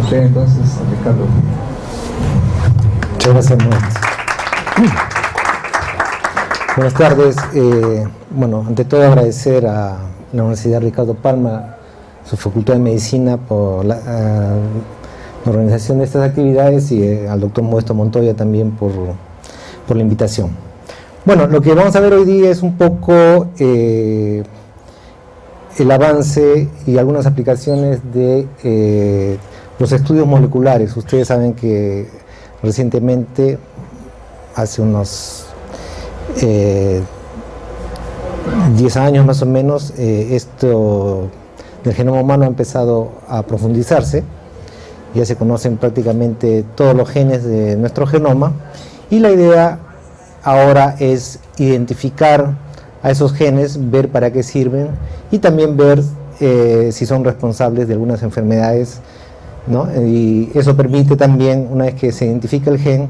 usted entonces, Ricardo. Muchas gracias, buenas tardes. Bueno, ante todo agradecer a la Universidad Ricardo Palma, su Facultad de Medicina, por la organización de estas actividades, y al doctor Modesto Montoya también por la invitación. Bueno, lo que vamos a ver hoy día es un poco el avance y algunas aplicaciones de los estudios moleculares. Ustedes saben que recientemente, hace unos 10 años más o menos, esto del genoma humano ha empezado a profundizarse. Ya se conocen prácticamente todos los genes de nuestro genoma, y la idea ahora es identificar a esos genes, ver para qué sirven y también ver si son responsables de algunas enfermedades, ¿no? Y eso permite también, una vez que se identifica el gen,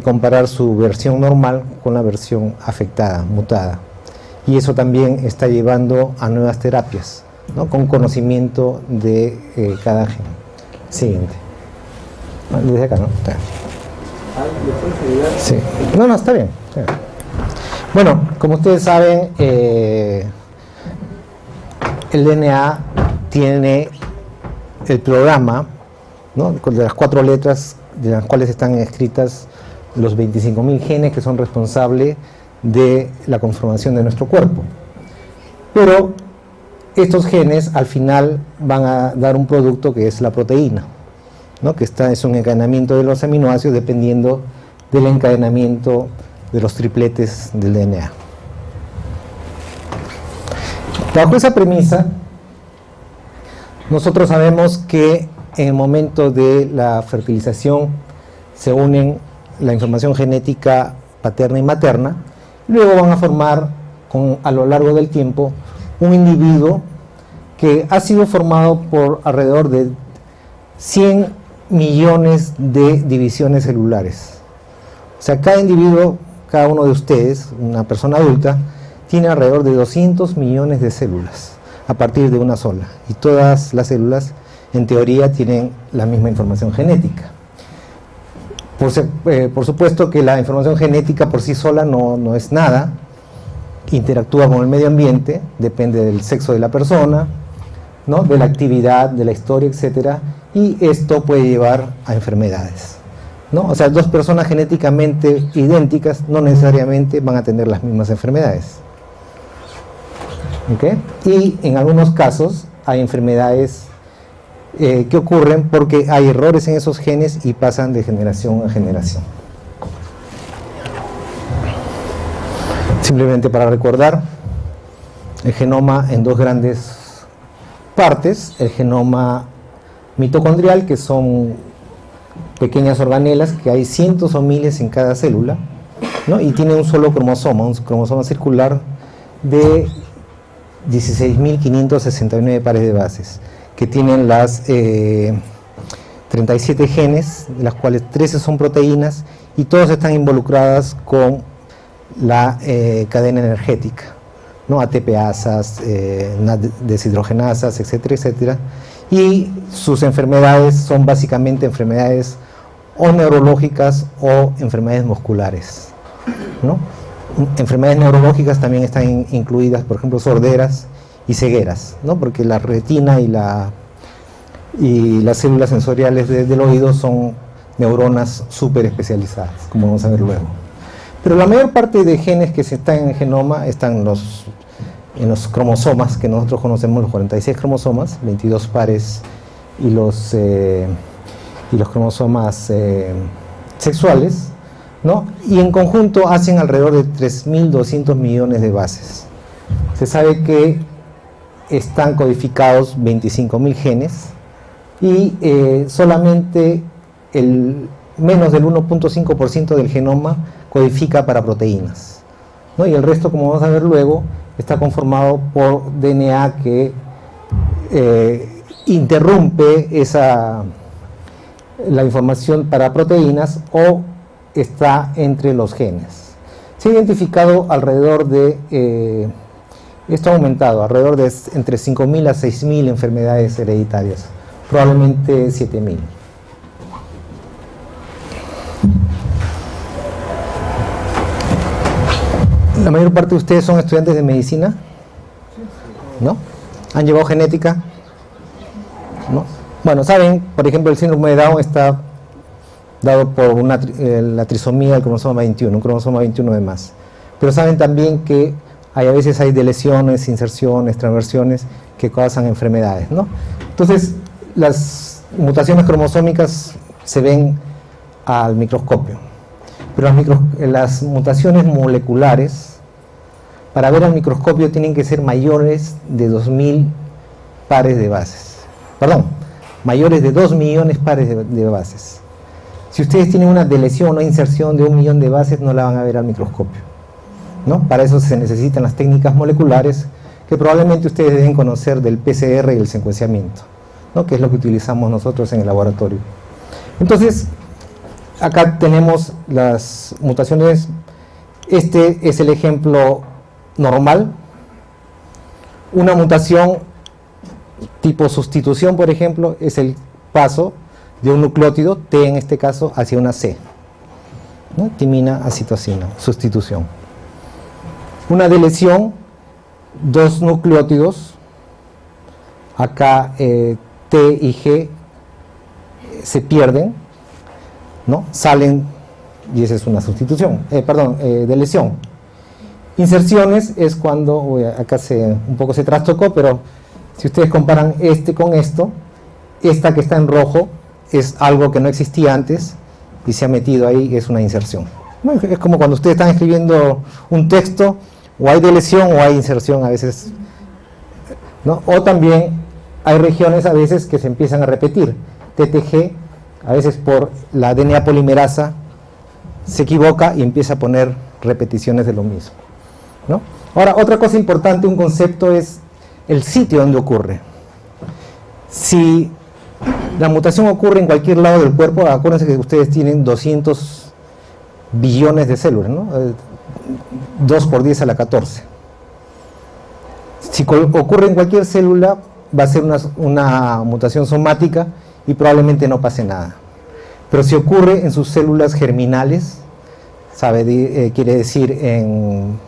comparar su versión normal con la versión afectada, mutada. Y eso también está llevando a nuevas terapias, ¿no? Con conocimiento de cada gen. Siguiente. Desde acá, ¿no? Sí. No, está bien. Bueno, como ustedes saben, el DNA tiene el programa, ¿no? De las 4 letras de las cuales están escritas los 25.000 genes que son responsables de la conformación de nuestro cuerpo. Pero estos genes al final van a dar un producto que es la proteína, ¿no? Que es un encadenamiento de los aminoácidos dependiendo del encadenamiento de los tripletes del DNA. Bajo esa premisa, nosotros sabemos que en el momento de la fertilización se unen la información genética paterna y materna, luego van a formar a lo largo del tiempo un individuo que ha sido formado por alrededor de 100 millones de divisiones celulares. O sea, cada individuo, cada uno de ustedes, una persona adulta, tiene alrededor de 200 millones de células a partir de una sola, y todas las células en teoría tienen la misma información genética. Por supuesto que la información genética por sí sola no es nada, interactúa con el medio ambiente, depende del sexo de la persona, ¿no? De la actividad, de la historia, etcétera, y esto puede llevar a enfermedades, ¿no? O sea, 2 personas genéticamente idénticas no necesariamente van a tener las mismas enfermedades. ¿Okay? Y en algunos casos hay enfermedades que ocurren porque hay errores en esos genes y pasan de generación a generación. Simplemente para recordar, el genoma en 2 grandes partes: el genoma mitocondrial, que son pequeñas organelas que hay cientos o miles en cada célula, ¿no? Y tiene un solo cromosoma, un cromosoma circular de 16.569 pares de bases, que tienen las 37 genes, de las cuales 13 son proteínas, y todas están involucradas con la cadena energética, ¿no? ATPasas, deshidrogenasas, etcétera, etcétera. Y sus enfermedades son básicamente enfermedades o neurológicas o enfermedades musculares, ¿no? Enfermedades neurológicas también están incluidas, por ejemplo, sorderas y cegueras, ¿no? Porque la retina y las células sensoriales del oído son neuronas súper especializadas, como vamos a ver luego. Pero la mayor parte de genes que están en el genoma están en los cromosomas que nosotros conocemos, los 46 cromosomas, 22 pares, y los cromosomas sexuales, ¿no? Y en conjunto hacen alrededor de 3.200 millones de bases. Se sabe que están codificados 25.000 genes, y solamente menos del 1.5% del genoma codifica para proteínas, ¿no? Y el resto, como vamos a ver luego, está conformado por DNA que interrumpe la información para proteínas, o está entre los genes. Se ha identificado alrededor de, esto ha aumentado, alrededor de entre 5.000 a 6.000 enfermedades hereditarias probablemente 7000. La mayor parte de ustedes son estudiantes de medicina, ¿no? ¿Han llevado genética? ¿No? Bueno, saben, por ejemplo, el síndrome de Down está dado por la trisomía del cromosoma 21, un cromosoma 21 de más. Pero saben también que a veces hay deleciones, inserciones, transversiones que causan enfermedades, ¿no? Entonces, las mutaciones cromosómicas se ven al microscopio, pero las mutaciones moleculares, para ver al microscopio, tienen que ser mayores de 2000 pares de bases. Perdón, mayores de 2 millones pares de bases. Si ustedes tienen una deleción o inserción de 1 millón de bases, no la van a ver al microscopio, ¿no? Para eso se necesitan las técnicas moleculares que probablemente ustedes deben conocer del PCR y el secuenciamiento, ¿no? Que es lo que utilizamos nosotros en el laboratorio. Entonces, acá tenemos las mutaciones. Este es el ejemplo normal. Una mutación tipo sustitución, por ejemplo, es el paso de un nucleótido, T en este caso, hacia una C, ¿no? Timina a citosina, sustitución. Una deleción, 2 nucleótidos, acá T y G se pierden, ¿no? Salen, y esa es una sustitución, deleción. Inserciones es cuando, acá un poco se trastocó, pero si ustedes comparan este con esto, esta que está en rojo es algo que no existía antes y se ha metido ahí, es una inserción. Es como cuando ustedes están escribiendo un texto, o hay deleción o hay inserción a veces, ¿no? O también hay regiones a veces que se empiezan a repetir. TTG, a veces por la DNA polimerasa, se equivoca y empieza a poner repeticiones de lo mismo, ¿no? Ahora, otra cosa importante, un concepto, es el sitio donde ocurre. Si la mutación ocurre en cualquier lado del cuerpo, acuérdense que ustedes tienen 200 billones de células, ¿no? 2 por 10 a la 14. Si ocurre en cualquier célula, va a ser una mutación somática y probablemente no pase nada. Pero si ocurre en sus células germinales, quiere decir en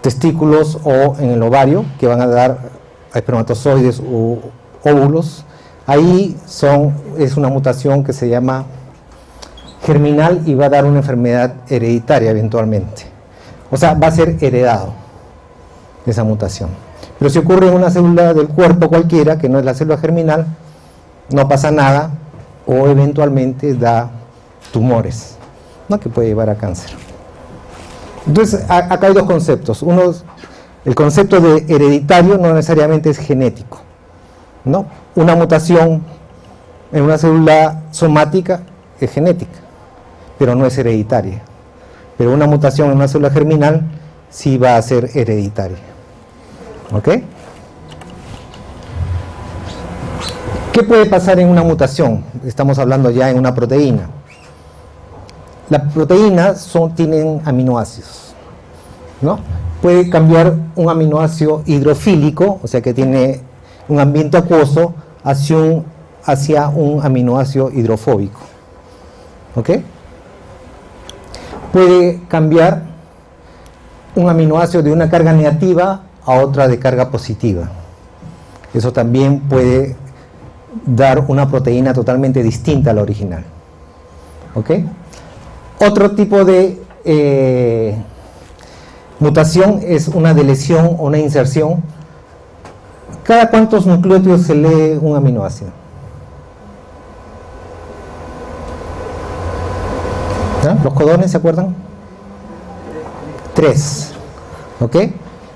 testículos o en el ovario, que van a dar espermatozoides u óvulos, ahí es una mutación que se llama germinal y va a dar una enfermedad hereditaria eventualmente. O sea, va a ser heredado esa mutación. Pero si ocurre en una célula del cuerpo cualquiera, que no es la célula germinal, no pasa nada, o eventualmente da tumores, ¿no? Que puede llevar a cáncer. Entonces, acá hay dos conceptos. Uno, el concepto de hereditario no necesariamente es genético, ¿no? Una mutación en una célula somática es genética, pero no es hereditaria. Pero una mutación en una célula germinal sí va a ser hereditaria. ¿Ok? ¿Qué puede pasar en una mutación? Estamos hablando ya en una proteína. Las proteínas tienen aminoácidos, ¿no? Puede cambiar un aminoácido hidrofílico, o sea que tiene un ambiente acuoso, hacia un aminoácido hidrofóbico. ¿Ok? Puede cambiar un aminoácido de una carga negativa a otra de carga positiva. Eso también puede dar una proteína totalmente distinta a la original. ¿Ok? Otro tipo de mutación es una deleción o una inserción. ¿Cada cuántos nucleótidos se lee un aminoácido? ¿Ah? ¿Los codones se acuerdan? 3. ¿Ok?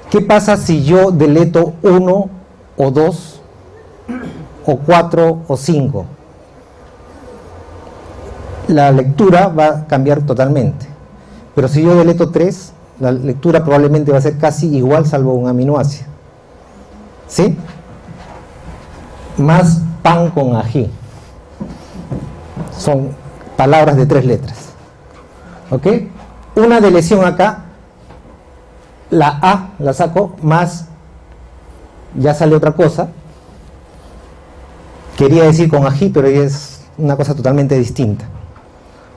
¿Qué pasa si yo deleto 1 o 2 o 4 o 5? La lectura va a cambiar totalmente. Pero si yo deleto 3, la lectura probablemente va a ser casi igual, salvo un aminoácido. ¿Sí? Más pan con ají. Son palabras de 3 letras. ¿Ok? Una deleción acá, la A la saco, más, ya sale otra cosa, quería decir con ají, pero es una cosa totalmente distinta,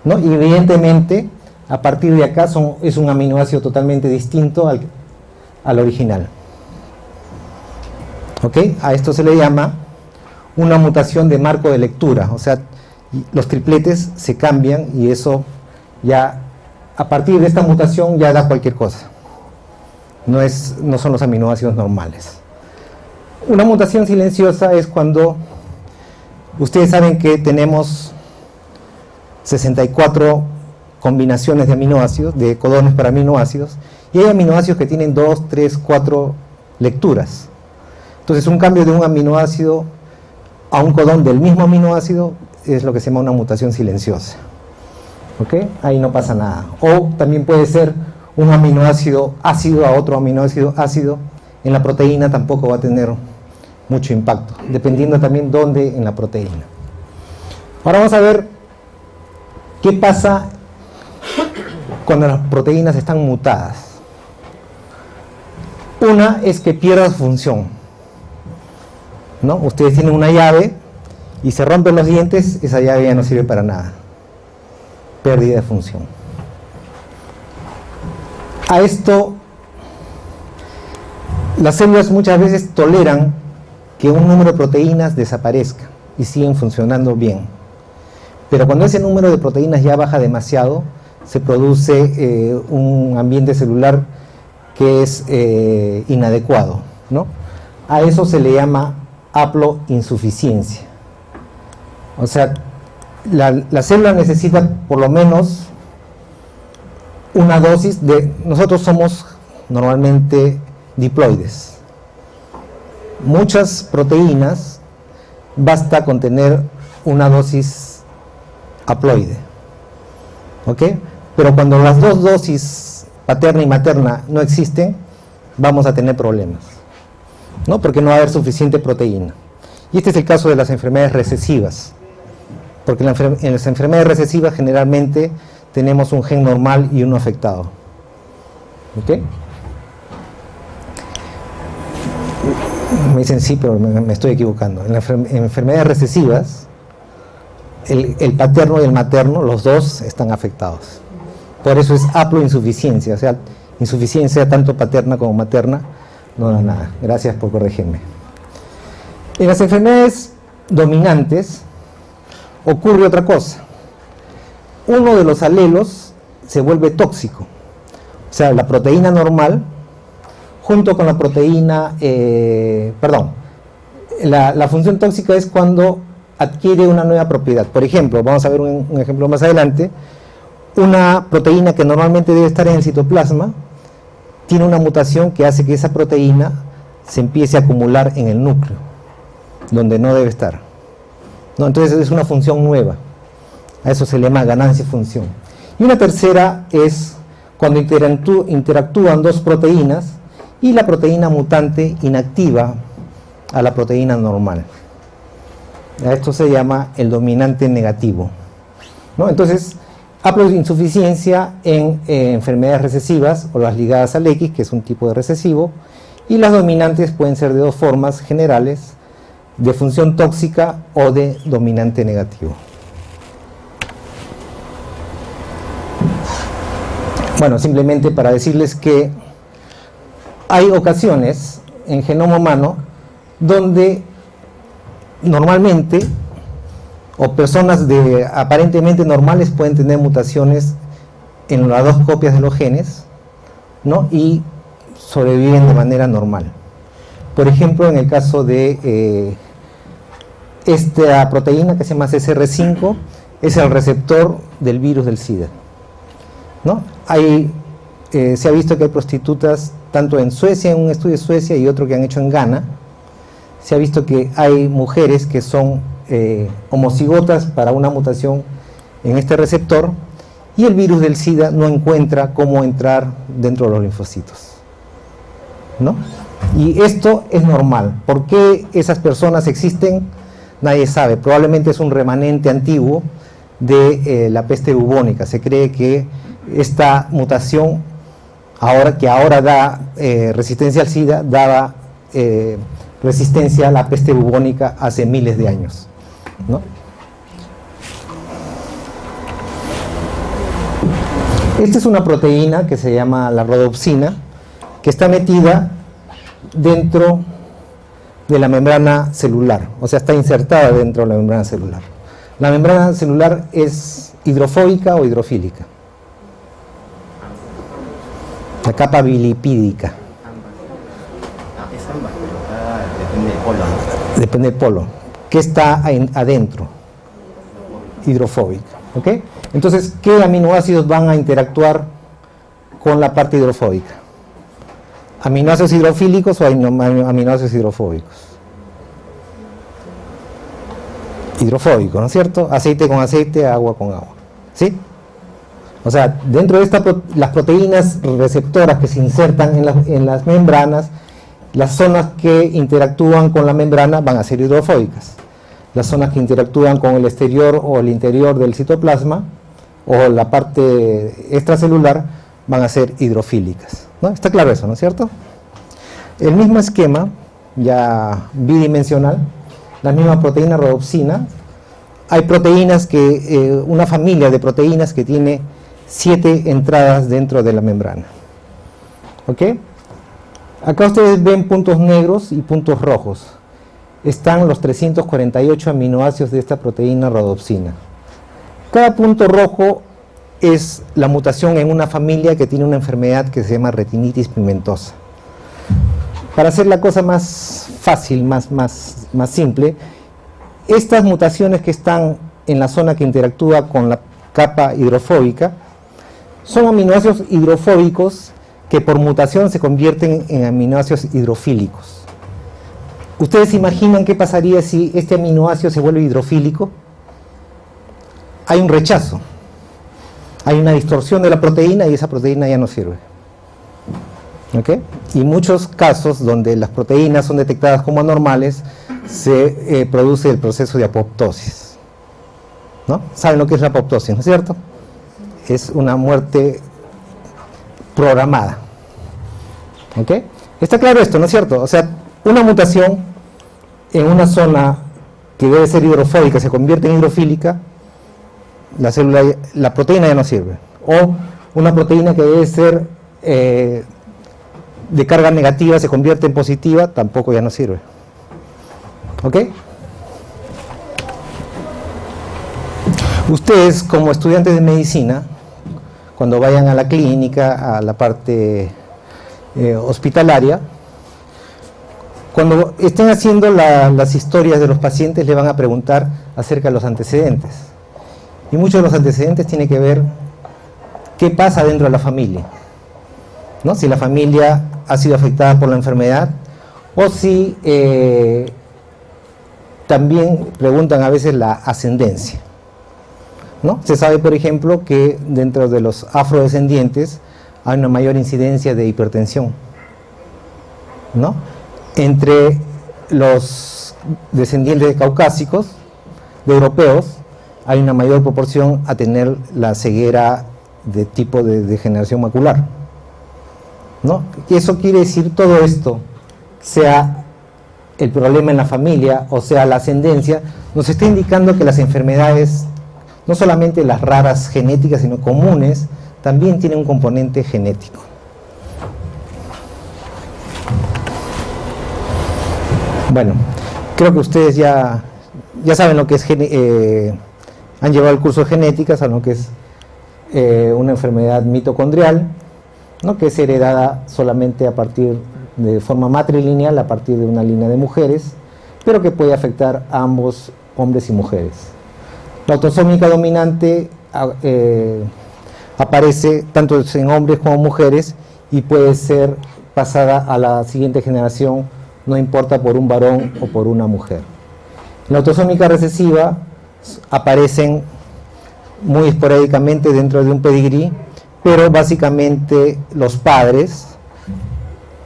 ¿no? Y evidentemente, a partir de acá es un aminoácido totalmente distinto al original. ¿Ok? A esto se le llama una mutación de marco de lectura, o sea, los tripletes se cambian y eso ya, a partir de esta mutación ya da cualquier cosa. No son los aminoácidos normales. Una mutación silenciosa es cuando ustedes saben que tenemos 64 combinaciones de aminoácidos, de codones para aminoácidos, y hay aminoácidos que tienen 2, 3, 4 lecturas. Entonces un cambio de un aminoácido a un codón del mismo aminoácido es lo que se llama una mutación silenciosa. ¿Ok? Ahí no pasa nada. O también puede ser un aminoácido ácido a otro aminoácido ácido. En la proteína tampoco va a tener mucho impacto, dependiendo también dónde en la proteína. Ahora vamos a ver qué pasa cuando las proteínas están mutadas. Una es que pierda función, ¿no? Ustedes tienen una llave y se rompen los dientes, esa llave ya no sirve para nada. Pérdida de función. A esto, las células muchas veces toleran que un número de proteínas desaparezca y siguen funcionando bien. Pero cuando ese número de proteínas ya baja demasiado, se produce un ambiente celular que es inadecuado, ¿no? A eso se le llama haploinsuficiencia. O sea, la célula necesita por lo menos una dosis de... Nosotros somos normalmente diploides. Muchas proteínas basta con tener una dosis haploide, ¿ok? Pero cuando las dos dosis paterna y materna no existen, vamos a tener problemas, ¿no? Porque no va a haber suficiente proteína. Y este es el caso de las enfermedades recesivas, porque en las enfermedades recesivas generalmente tenemos un gen normal y uno afectado, ¿ok? Me dicen sí, pero me estoy equivocando. En enfermedades recesivas, el paterno y el materno, los dos están afectados. Por eso es haploinsuficiencia, o sea, insuficiencia tanto paterna como materna, no da nada. Gracias por corregirme. En las enfermedades dominantes ocurre otra cosa. Uno de los alelos se vuelve tóxico, o sea, la proteína normal junto con la proteína, la función tóxica es cuando adquiere una nueva propiedad. Por ejemplo, vamos a ver un ejemplo más adelante, una proteína que normalmente debe estar en el citoplasma, tiene una mutación que hace que esa proteína se empiece a acumular en el núcleo, donde no debe estar, ¿no? Entonces es una función nueva, a eso se le llama ganancia de función. Y una tercera es cuando interactúan dos proteínas y la proteína mutante inactiva a la proteína normal. A esto se llama el dominante negativo, ¿no? Entonces, haploinsuficiencia en enfermedades recesivas o las ligadas al X, que es un tipo de recesivo, y las dominantes pueden ser de dos formas generales, de función tóxica o de dominante negativo. Bueno, simplemente para decirles que hay ocasiones en genoma humano donde normalmente o personas aparentemente normales pueden tener mutaciones en las dos copias de los genes, ¿no? Y sobreviven de manera normal. Por ejemplo, en el caso de esta proteína que se llama CCR5, es el receptor del virus del SIDA, ¿no? Se ha visto que hay prostitutas, tanto en Suecia, en un estudio de Suecia y otro que han hecho en Ghana, se ha visto que hay mujeres que son homocigotas para una mutación en este receptor y el virus del SIDA no encuentra cómo entrar dentro de los linfocitos, ¿no? Y esto es normal. ¿Por qué esas personas existen? Nadie sabe. Probablemente es un remanente antiguo de la peste bubónica. Se cree que esta mutación, ahora da resistencia al SIDA, daba resistencia a la peste bubónica hace miles de años, ¿no? Esta es una proteína que se llama la rodopsina, que está metida dentro de la membrana celular, o sea, está insertada dentro de la membrana celular. La membrana celular es hidrofóbica o hidrofílica. La capa bilipídica. Es ambas, pero depende del polo. Depende del polo. ¿Qué está adentro? Hidrofóbica. ¿Ok? Entonces, ¿qué aminoácidos van a interactuar con la parte hidrofóbica? ¿Aminoácidos hidrofílicos o aminoácidos hidrofóbicos? Hidrofóbico, ¿no es cierto? Aceite con aceite, agua con agua. ¿Sí? O sea, dentro de las proteínas receptoras que se insertan en las membranas, las zonas que interactúan con la membrana van a ser hidrofóbicas. Las zonas que interactúan con el exterior o el interior del citoplasma o la parte extracelular van a ser hidrofílicas, ¿no? Está claro eso, ¿no es cierto? El mismo esquema, ya bidimensional, la misma proteína rodopsina. Hay proteínas que, una familia de proteínas que tiene 7 entradas dentro de la membrana. ¿Ok? Acá ustedes ven puntos negros y puntos rojos. Están los 348 aminoácidos de esta proteína rodopsina. Cada punto rojo es la mutación en una familia que tiene una enfermedad que se llama retinitis pigmentosa. Para hacer la cosa más fácil, más simple, estas mutaciones que están en la zona que interactúa con la capa hidrofóbica son aminoácidos hidrofóbicos que por mutación se convierten en aminoácidos hidrofílicos. ¿Ustedes se imaginan qué pasaría si este aminoácido se vuelve hidrofílico? Hay un rechazo, hay una distorsión de la proteína y esa proteína ya no sirve. ¿Ok? Y muchos casos donde las proteínas son detectadas como anormales, se produce el proceso de apoptosis, ¿no? ¿Saben lo que es la apoptosis, no es cierto? Es una muerte programada. ¿Ok? Está claro esto, ¿no es cierto? O sea, una mutación en una zona que debe ser hidrofóbica se convierte en hidrofílica, la proteína ya no sirve. O una proteína que debe ser de carga negativa se convierte en positiva, tampoco ya no sirve. ¿Ok? Ustedes, como estudiantes de medicina, cuando vayan a la clínica, a la parte hospitalaria, cuando estén haciendo las historias de los pacientes, le van a preguntar acerca de los antecedentes. Y muchos de los antecedentes tienen que ver qué pasa dentro de la familia, ¿no? Si la familia ha sido afectada por la enfermedad o si también preguntan a veces la ascendencia, ¿no? Se sabe, por ejemplo, que dentro de los afrodescendientes hay una mayor incidencia de hipertensión, ¿no? Entre los descendientes de caucásicos, de europeos, hay una mayor proporción a tener la ceguera de tipo de degeneración macular, ¿no? Y eso quiere decir, todo esto, sea el problema en la familia o sea la ascendencia, nos está indicando que las enfermedades, no solamente las raras genéticas sino comunes, también tienen un componente genético. Bueno, creo que ustedes ya saben lo que es han llevado el curso de genética, saben lo que es una enfermedad mitocondrial, ¿no? Que es heredada solamente de forma matrilineal a partir de una línea de mujeres, pero que puede afectar a ambos, hombres y mujeres. La autosómica dominante aparece tanto en hombres como mujeres y puede ser pasada a la siguiente generación, no importa por un varón o por una mujer. La autosómica recesiva aparecen muy esporádicamente dentro de un pedigrí, pero básicamente los padres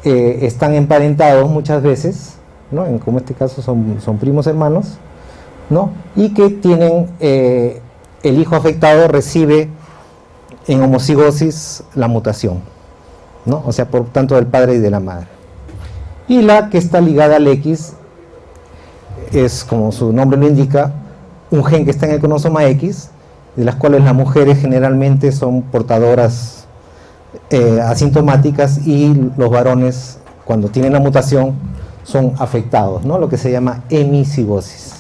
están emparentados muchas veces, ¿no? Como en este caso son primos hermanos, ¿no? Y que tienen, el hijo afectado recibe en homocigosis la mutación, ¿no? O sea, por tanto del padre y de la madre. Y la que está ligada al X es, como su nombre lo indica, un gen que está en el cromosoma X, de las cuales las mujeres generalmente son portadoras asintomáticas, y los varones, cuando tienen la mutación, son afectados, ¿no? Lo que se llama hemicigosis.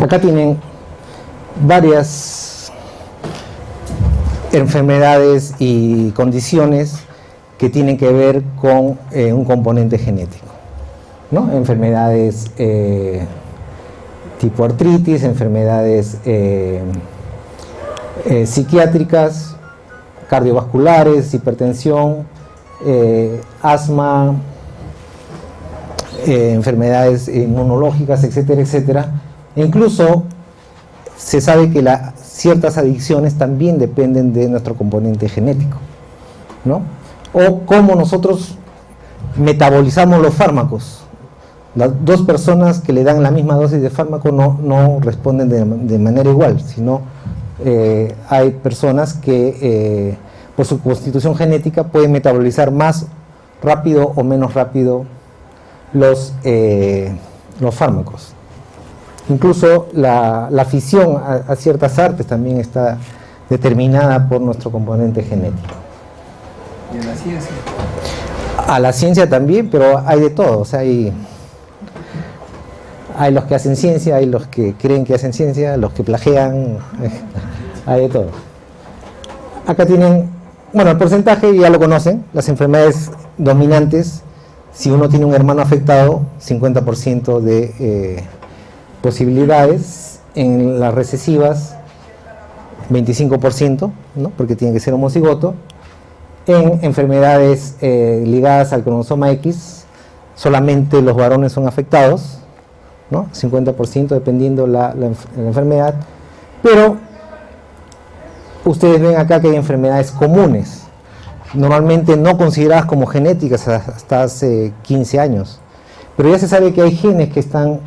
Acá tienen varias enfermedades y condiciones que tienen que ver con un componente genético, ¿no? Enfermedades tipo artritis, enfermedades psiquiátricas, cardiovasculares, hipertensión, asma, enfermedades inmunológicas, etcétera, etcétera. E incluso se sabe que ciertas adicciones también dependen de nuestro componente genético, ¿no? O cómo nosotros metabolizamos los fármacos. Las dos personas que le dan la misma dosis de fármaco no responden de manera igual, sino hay personas que por su constitución genética pueden metabolizar más rápido o menos rápido los fármacos. Incluso la afición a ciertas artes también está determinada por nuestro componente genético. ¿Y en la ciencia? A la ciencia también, pero hay de todo. O sea, hay los que hacen ciencia, hay los que creen que hacen ciencia, los que plagian, hay de todo. Acá tienen, bueno, el porcentaje ya lo conocen, las enfermedades dominantes. Si uno tiene un hermano afectado, 50% de posibilidades. En las recesivas, 25%, ¿no? Porque tiene que ser homocigoto. En enfermedades ligadas al cromosoma X, solamente los varones son afectados, ¿no? 50% dependiendo la enfermedad. Pero ustedes ven acá que hay enfermedades comunes, normalmente no consideradas como genéticas hasta hace 15 años. Pero ya se sabe que hay genes que están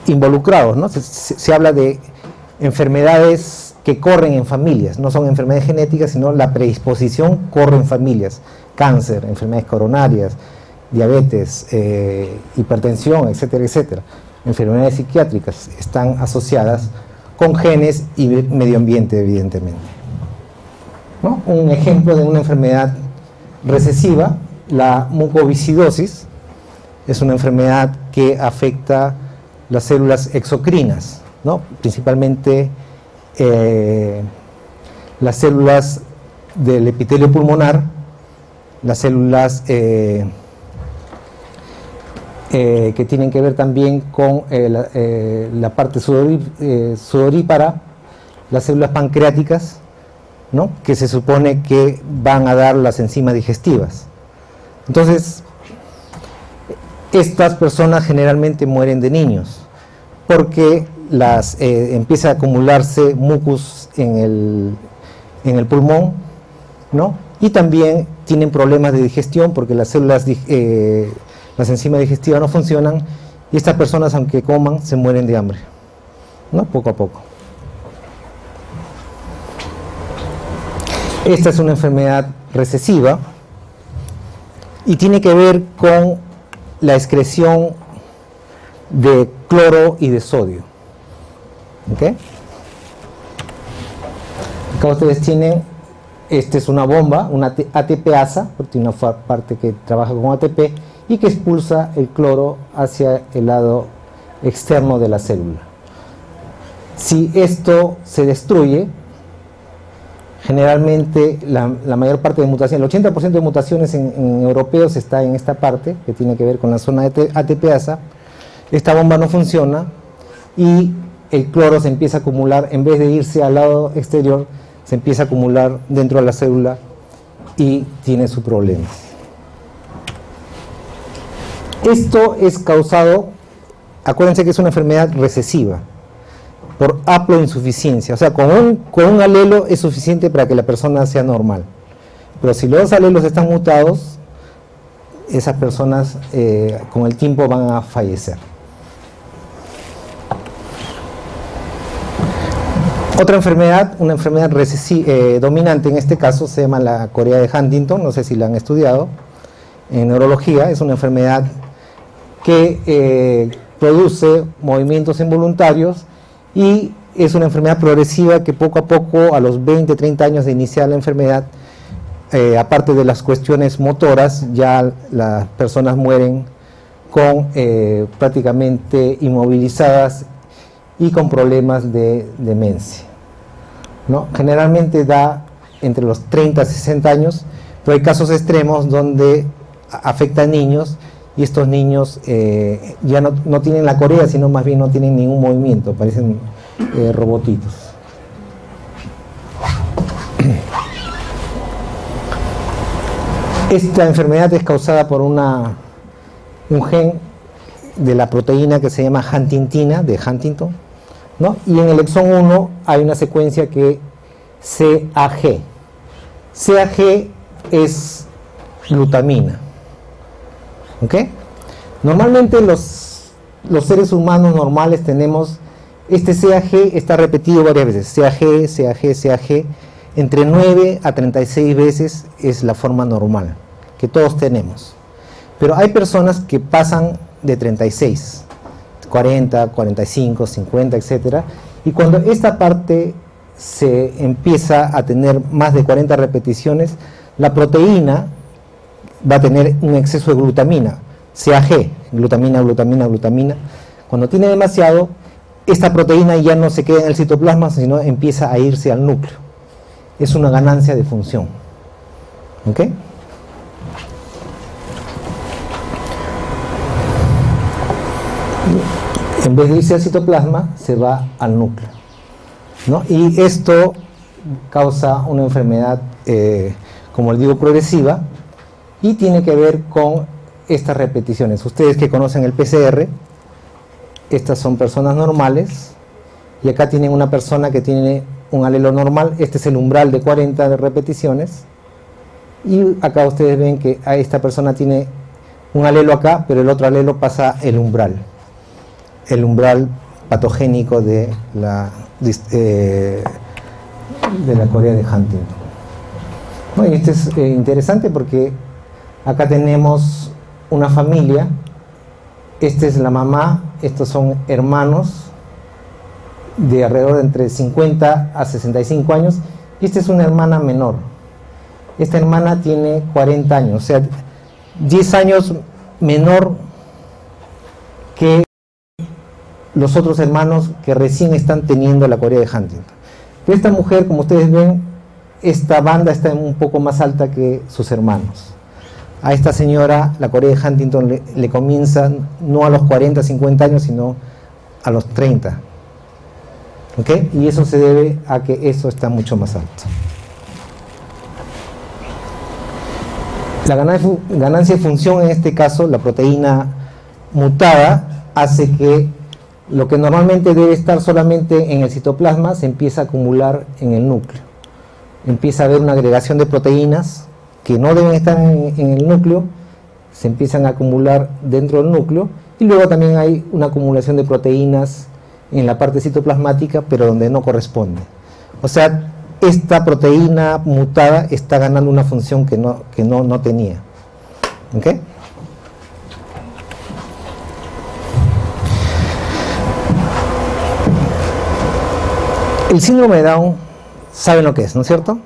involucrados, ¿no? Se habla de enfermedades que corren en familias, no son enfermedades genéticas, sino la predisposición corre en familias. Cáncer, enfermedades coronarias, diabetes, hipertensión, etcétera, etcétera. Enfermedades psiquiátricas están asociadas con genes y medio ambiente, evidentemente, ¿no? Un ejemplo de una enfermedad recesiva, la mucoviscidosis, es una enfermedad que afecta las células exocrinas, ¿no? Principalmente las células del epitelio pulmonar, las células que tienen que ver también con la parte sudorípara, las células pancreáticas, ¿no? Que se supone que van a dar las enzimas digestivas. Entonces, estas personas generalmente mueren de niños porque empieza a acumularse mucus en el pulmón, ¿no? Y también tienen problemas de digestión porque las enzimas digestivas no funcionan, y estas personas, aunque coman, se mueren de hambre, ¿no? Poco a poco. Esta es una enfermedad recesiva y tiene que ver con la excreción de cloro y de sodio. ¿Okay? Acá ustedes tienen, esta es una bomba, una ATPasa, porque tiene una parte que trabaja con ATP y que expulsa el cloro hacia el lado externo de la célula. Si esto se destruye, generalmente la mayor parte de mutaciones, el 80% de mutaciones en europeos está en esta parte, que tiene que ver con la zona de ATPasa. Esta bomba no funciona y el cloro se empieza a acumular, en vez de irse al lado exterior, se empieza a acumular dentro de la célula y tiene sus problemas. Esto es causado, acuérdense que es una enfermedad recesiva, por haploinsuficiencia. O sea, con un alelo es suficiente para que la persona sea normal. Pero si los dos alelos están mutados, esas personas con el tiempo van a fallecer. Otra enfermedad, una enfermedad dominante en este caso, se llama la corea de Huntington, no sé si la han estudiado, en neurología. Es una enfermedad que produce movimientos involuntarios y es una enfermedad progresiva que poco a poco, a los 20, 30 años de iniciar la enfermedad, aparte de las cuestiones motoras, ya las personas mueren con prácticamente inmovilizadas y con problemas de demencia, ¿no? Generalmente da entre los 30 a 60 años, pero hay casos extremos donde afecta a niños y estos niños ya no tienen la corea, sino más bien no tienen ningún movimiento, parecen robotitos. Esta enfermedad es causada por un gen de la proteína que se llama huntingtina, de Huntington, ¿no? Y en el exón 1 hay una secuencia que CAG. CAG es glutamina. ¿Ok? Normalmente los seres humanos normales tenemos este CAG, está repetido varias veces, CAG, CAG, CAG, entre 9 a 36 veces es la forma normal, que todos tenemos. Pero hay personas que pasan de 36, 40, 45, 50, etc. Y cuando esta parte se empieza a tener más de 40 repeticiones, la proteína va a tener un exceso de glutamina, CAG, glutamina, glutamina, glutamina. Cuando tiene demasiado, esta proteína ya no se queda en el citoplasma, sino empieza a irse al núcleo. Es una ganancia de función. ¿Ok? En vez de irse al citoplasma, se va al núcleo, ¿no? Y esto causa una enfermedad, como les digo, progresiva, y tiene que ver con estas repeticiones. Ustedes que conocen el PCR, estas son personas normales, y acá tienen una persona que tiene un alelo normal. Este es el umbral de 40 de repeticiones, y acá ustedes ven que a esta persona tiene un alelo acá, pero el otro alelo pasa el umbral patogénico de la corea de Huntington. Bueno, y esto es interesante porque acá tenemos una familia. Esta es la mamá, estos son hermanos de alrededor de entre 50 a 65 años, y esta es una hermana menor. Esta hermana tiene 40 años, o sea, 10 años menor que los otros hermanos que recién están teniendo la corea de Huntington. Pero esta mujer, como ustedes ven, esta banda está un poco más alta que sus hermanos. A esta señora la corea de Huntington le comienza no a los 40, 50 años, sino a los 30. ¿Ok? Y eso se debe a que eso está mucho más alto. La ganancia de función, en este caso, la proteína mutada, hace que lo que normalmente debe estar solamente en el citoplasma se empieza a acumular en el núcleo. Empieza a haber una agregación de proteínas que no deben estar en el núcleo, se empiezan a acumular dentro del núcleo, y luego también hay una acumulación de proteínas en la parte citoplasmática, pero donde no corresponde. O sea, esta proteína mutada está ganando una función que no tenía. ¿Ok? El síndrome de Down, ¿saben lo que es, no es cierto?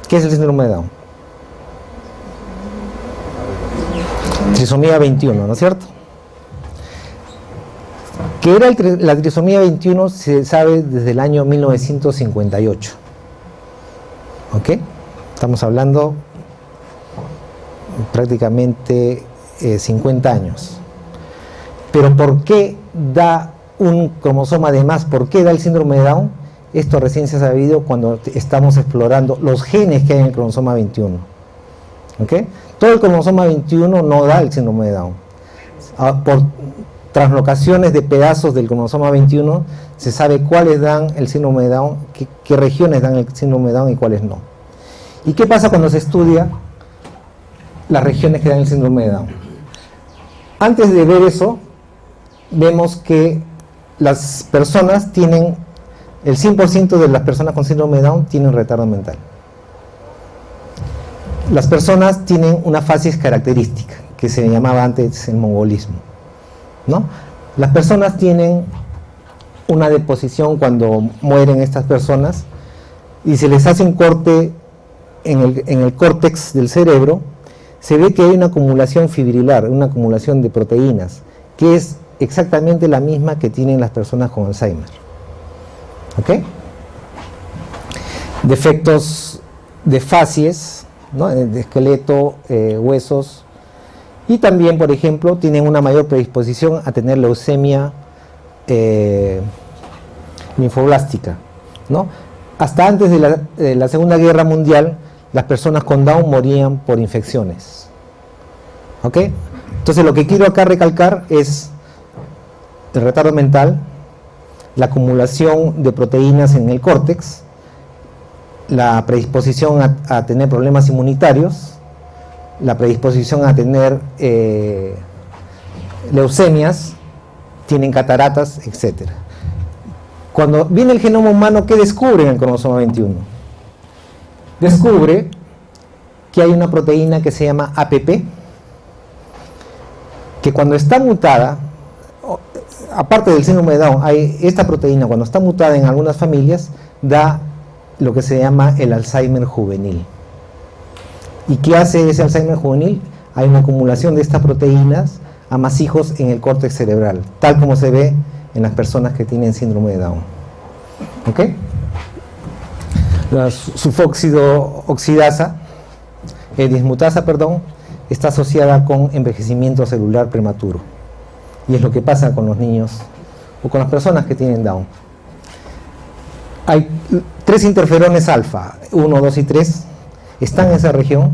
¿Qué es el síndrome de Down? Trisomía 21, ¿no es cierto? ¿Qué era la trisomía 21? Se sabe desde el año 1958. ¿Ok? Estamos hablando prácticamente 50 años. Pero ¿por qué da un cromosoma de más? ¿Por qué da el síndrome de Down? Esto recién se ha sabido cuando estamos explorando los genes que hay en el cromosoma 21. ¿Ok? Todo el cromosoma 21 no da el síndrome de Down. Por translocaciones de pedazos del cromosoma 21 se sabe cuáles dan el síndrome de Down, qué regiones dan el síndrome de Down y cuáles no. ¿Y qué pasa cuando se estudia las regiones que dan el síndrome de Down? Antes de ver eso, vemos que las personas tienen el 100% de las personas con síndrome de Down tienen retardo mental. Las personas tienen una facies característica, que se llamaba antes el mongolismo, ¿no? Las personas tienen una deposición cuando mueren estas personas y se les hace un corte en el córtex del cerebro, se ve que hay una acumulación fibrilar, una acumulación de proteínas, que es exactamente la misma que tienen las personas con Alzheimer. ¿Ok? Defectos de facies, ¿no? De esqueleto, huesos, y también, por ejemplo, tienen una mayor predisposición a tener leucemia linfoblástica, ¿no? Hasta antes de la Segunda Guerra Mundial, las personas con Down morían por infecciones. ¿Ok? Entonces, lo que quiero acá recalcar es el retardo mental, la acumulación de proteínas en el córtex, la predisposición a tener problemas inmunitarios, la predisposición a tener leucemias, tienen cataratas, etc. Cuando viene el genoma humano, ¿qué descubre en el cromosoma 21? Descubre que hay una proteína que se llama APP, que cuando está mutada, aparte del síndrome de Down, hay esta proteína, cuando está mutada en algunas familias, da lo que se llama el Alzheimer juvenil. ¿Y qué hace ese Alzheimer juvenil? Hay una acumulación de estas proteínas a masijos en el córtex cerebral, tal como se ve en las personas que tienen síndrome de Down. ¿Ok? La sulfóxido oxidasa, dismutasa, perdón, está asociada con envejecimiento celular prematuro. Y es lo que pasa con los niños o con las personas que tienen Down. Hay 3 interferones alfa, 1, 2 y 3, están en esa región.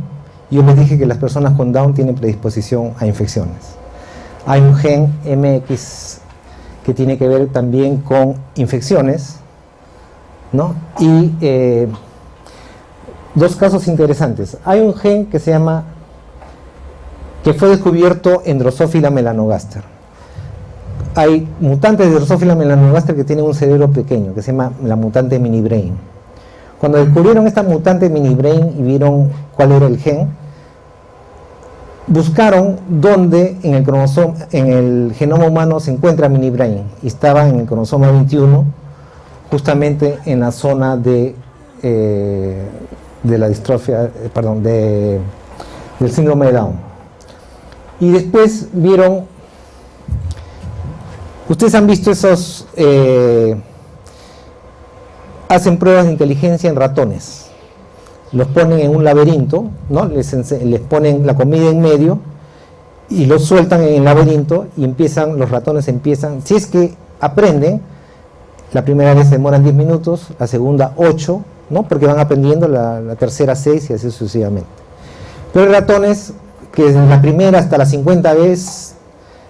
Yo les dije que las personas con Down tienen predisposición a infecciones. Hay un gen MX que tiene que ver también con infecciones, ¿no? Y 2 casos interesantes. Hay un gen que se llama, que fue descubierto en Drosophila melanogaster. Hay mutantes de Drosophila melanogaster que tienen un cerebro pequeño, que se llama la mutante mini brain. Cuando descubrieron esta mutante mini brain y vieron cuál era el gen, buscaron dónde en el cromosoma, en el genoma humano se encuentra mini brain, y estaba en el cromosoma 21, justamente en la zona de la distrofia, perdón, del síndrome de Down. Y después vieron, ustedes han visto esos, hacen pruebas de inteligencia en ratones. Los ponen en un laberinto, ¿no? Les ponen la comida en medio y los sueltan en el laberinto y los ratones empiezan, si es que aprenden, la primera vez demoran 10 minutos, la segunda 8, ¿no? Porque van aprendiendo, la tercera 6 y así sucesivamente. Pero hay ratones que desde la primera hasta la 50 vez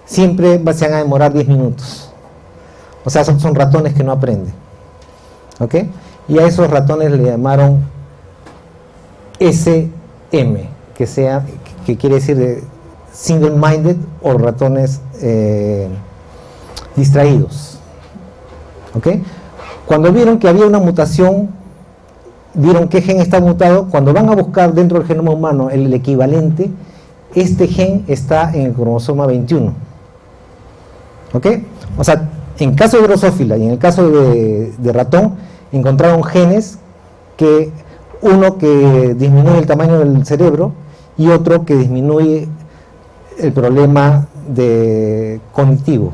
siempre se van a demorar 10 minutos. O sea, son ratones que no aprenden. ¿Ok? Y a esos ratones le llamaron SM, que quiere decir de single-minded o ratones distraídos. ¿Ok? Cuando vieron que había una mutación, vieron qué gen está mutado, cuando van a buscar dentro del genoma humano el equivalente, este gen está en el cromosoma 21. ¿Ok? O sea, en caso de Drosophila y en el caso de ratón, encontraron genes que uno que disminuye el tamaño del cerebro y otro que disminuye el problema cognitivo.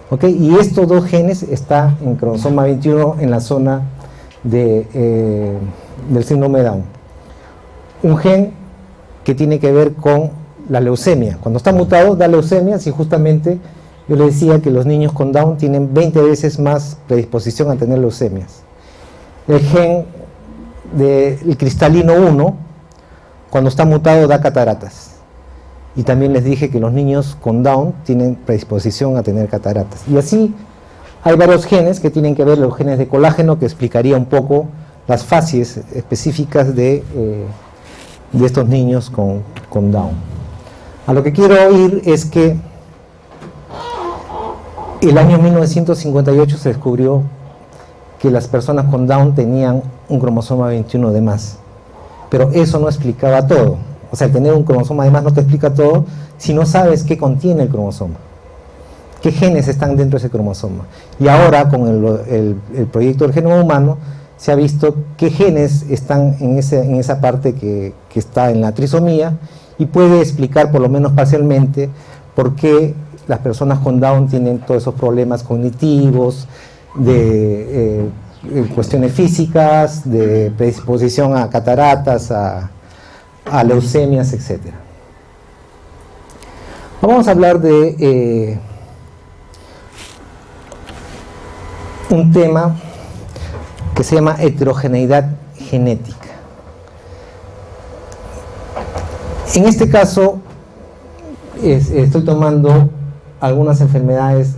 ¿Ok? Y estos 2 genes están en cromosoma 21 en la zona del síndrome de Down. Un gen que tiene que ver con la leucemia. Cuando está mutado da leucemias, y justamente yo le decía que los niños con Down tienen 20 veces más predisposición a tener leucemias. El gen del cristalino 1, cuando está mutado, da cataratas. Y también les dije que los niños con Down tienen predisposición a tener cataratas. Y así hay varios genes que tienen que ver, los genes de colágeno, que explicaría un poco las facies específicas de estos niños con Down. A lo que quiero ir es que el año 1958 se descubrió que las personas con Down tenían un cromosoma 21 de más. Pero eso no explicaba todo. O sea, el tener un cromosoma de más no te explica todo si no sabes qué contiene el cromosoma, qué genes están dentro de ese cromosoma. Y ahora, con el proyecto del genoma humano, se ha visto qué genes están en esa parte que está en la trisomía, y puede explicar, por lo menos parcialmente, por qué las personas con Down tienen todos esos problemas cognitivos, de cuestiones físicas, de predisposición a cataratas, a leucemias, etc. Vamos a hablar de un tema que se llama heterogeneidad genética. En este caso, estoy tomando algunas enfermedades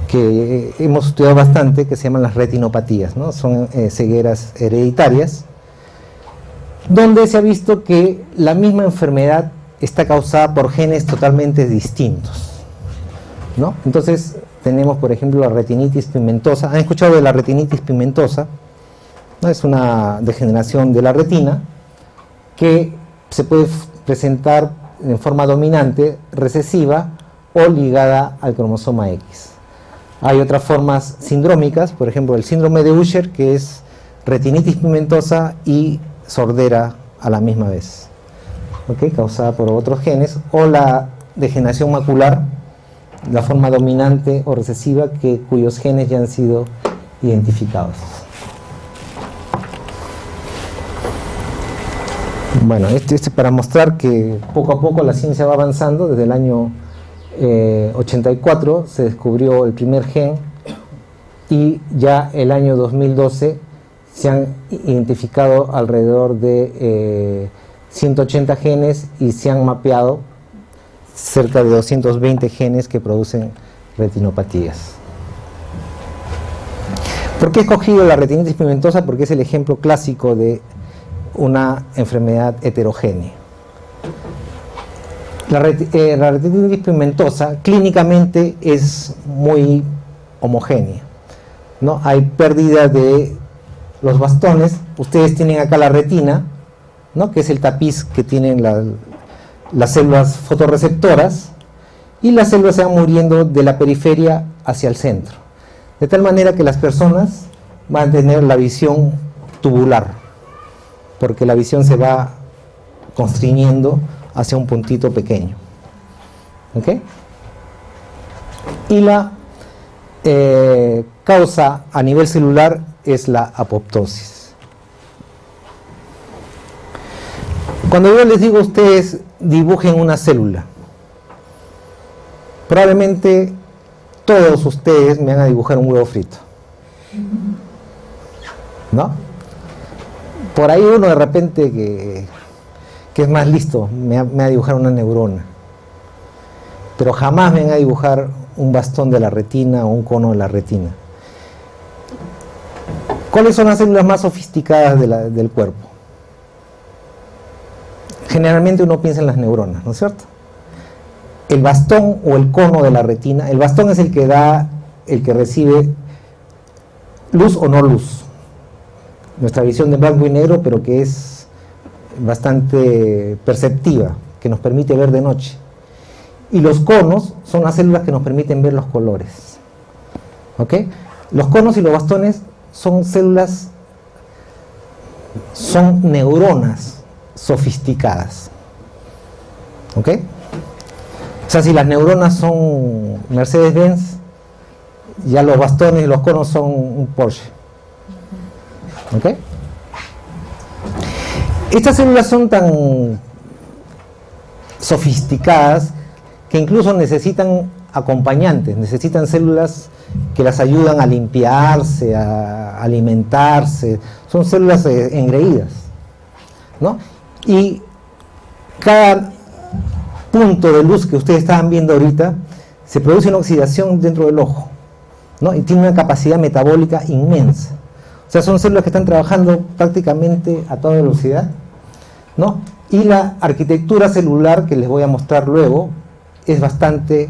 que hemos estudiado bastante, que se llaman las retinopatías, ¿no? Son cegueras hereditarias, donde se ha visto que la misma enfermedad está causada por genes totalmente distintos, ¿no? Entonces tenemos, por ejemplo, la retinitis pigmentosa. ¿Han escuchado de la retinitis pigmentosa? ¿No? Es una degeneración de la retina que se puede presentar en forma dominante, recesiva o ligada al cromosoma X. Hay otras formas sindrómicas, por ejemplo el síndrome de Usher, que es retinitis pigmentosa y sordera a la misma vez, ¿okay? Causada por otros genes, o la degeneración macular, la forma dominante o recesiva, cuyos genes ya han sido identificados. Bueno, este para mostrar que poco a poco la ciencia va avanzando. Desde el año 84 se descubrió el primer gen, y ya el año 2012 se han identificado alrededor de 180 genes y se han mapeado cerca de 220 genes que producen retinopatías. ¿Por qué he escogido la retinitis pigmentosa? Porque es el ejemplo clásico de una enfermedad heterogénea. La retinitis pigmentosa clínicamente es muy homogénea, ¿no? Hay pérdida de los bastones. Ustedes tienen acá la retina, ¿no? Que es el tapiz que tienen las células fotorreceptoras, y las células se van muriendo de la periferia hacia el centro, de tal manera que las personas van a tener la visión tubular, porque la visión se va constriñendo hacia un puntito pequeño, ¿ok? Y la causa a nivel celular es la apoptosis. Cuando yo les digo a ustedes dibujen una célula, probablemente todos ustedes me van a dibujar un huevo frito, ¿no? Por ahí uno de repente que es más listo me va a dibujar una neurona, pero jamás me van a dibujar un bastón de la retina o un cono de la retina. ¿Cuáles son las células más sofisticadas del cuerpo? Generalmente uno piensa en las neuronas, ¿no es cierto? El bastón o el cono de la retina, el bastón es el que recibe luz o no luz, nuestra visión de blanco y negro, pero que es bastante perceptiva, que nos permite ver de noche. Y los conos son las células que nos permiten ver los colores, ¿ok? Los conos y los bastones son células, son neuronas sofisticadas, ¿ok? O sea, si las neuronas son Mercedes-Benz, ya los bastones y los conos son un Porsche, ¿ok? Estas células son tan sofisticadas que incluso necesitan acompañantes, necesitan células que las ayudan a limpiarse, a alimentarse. Son células engreídas, ¿no? Y cada punto de luz que ustedes estaban viendo ahorita se produce una oxidación dentro del ojo, ¿no? Y tiene una capacidad metabólica inmensa. O sea, son células que están trabajando prácticamente a toda velocidad, ¿no? Y la arquitectura celular que les voy a mostrar luego es bastante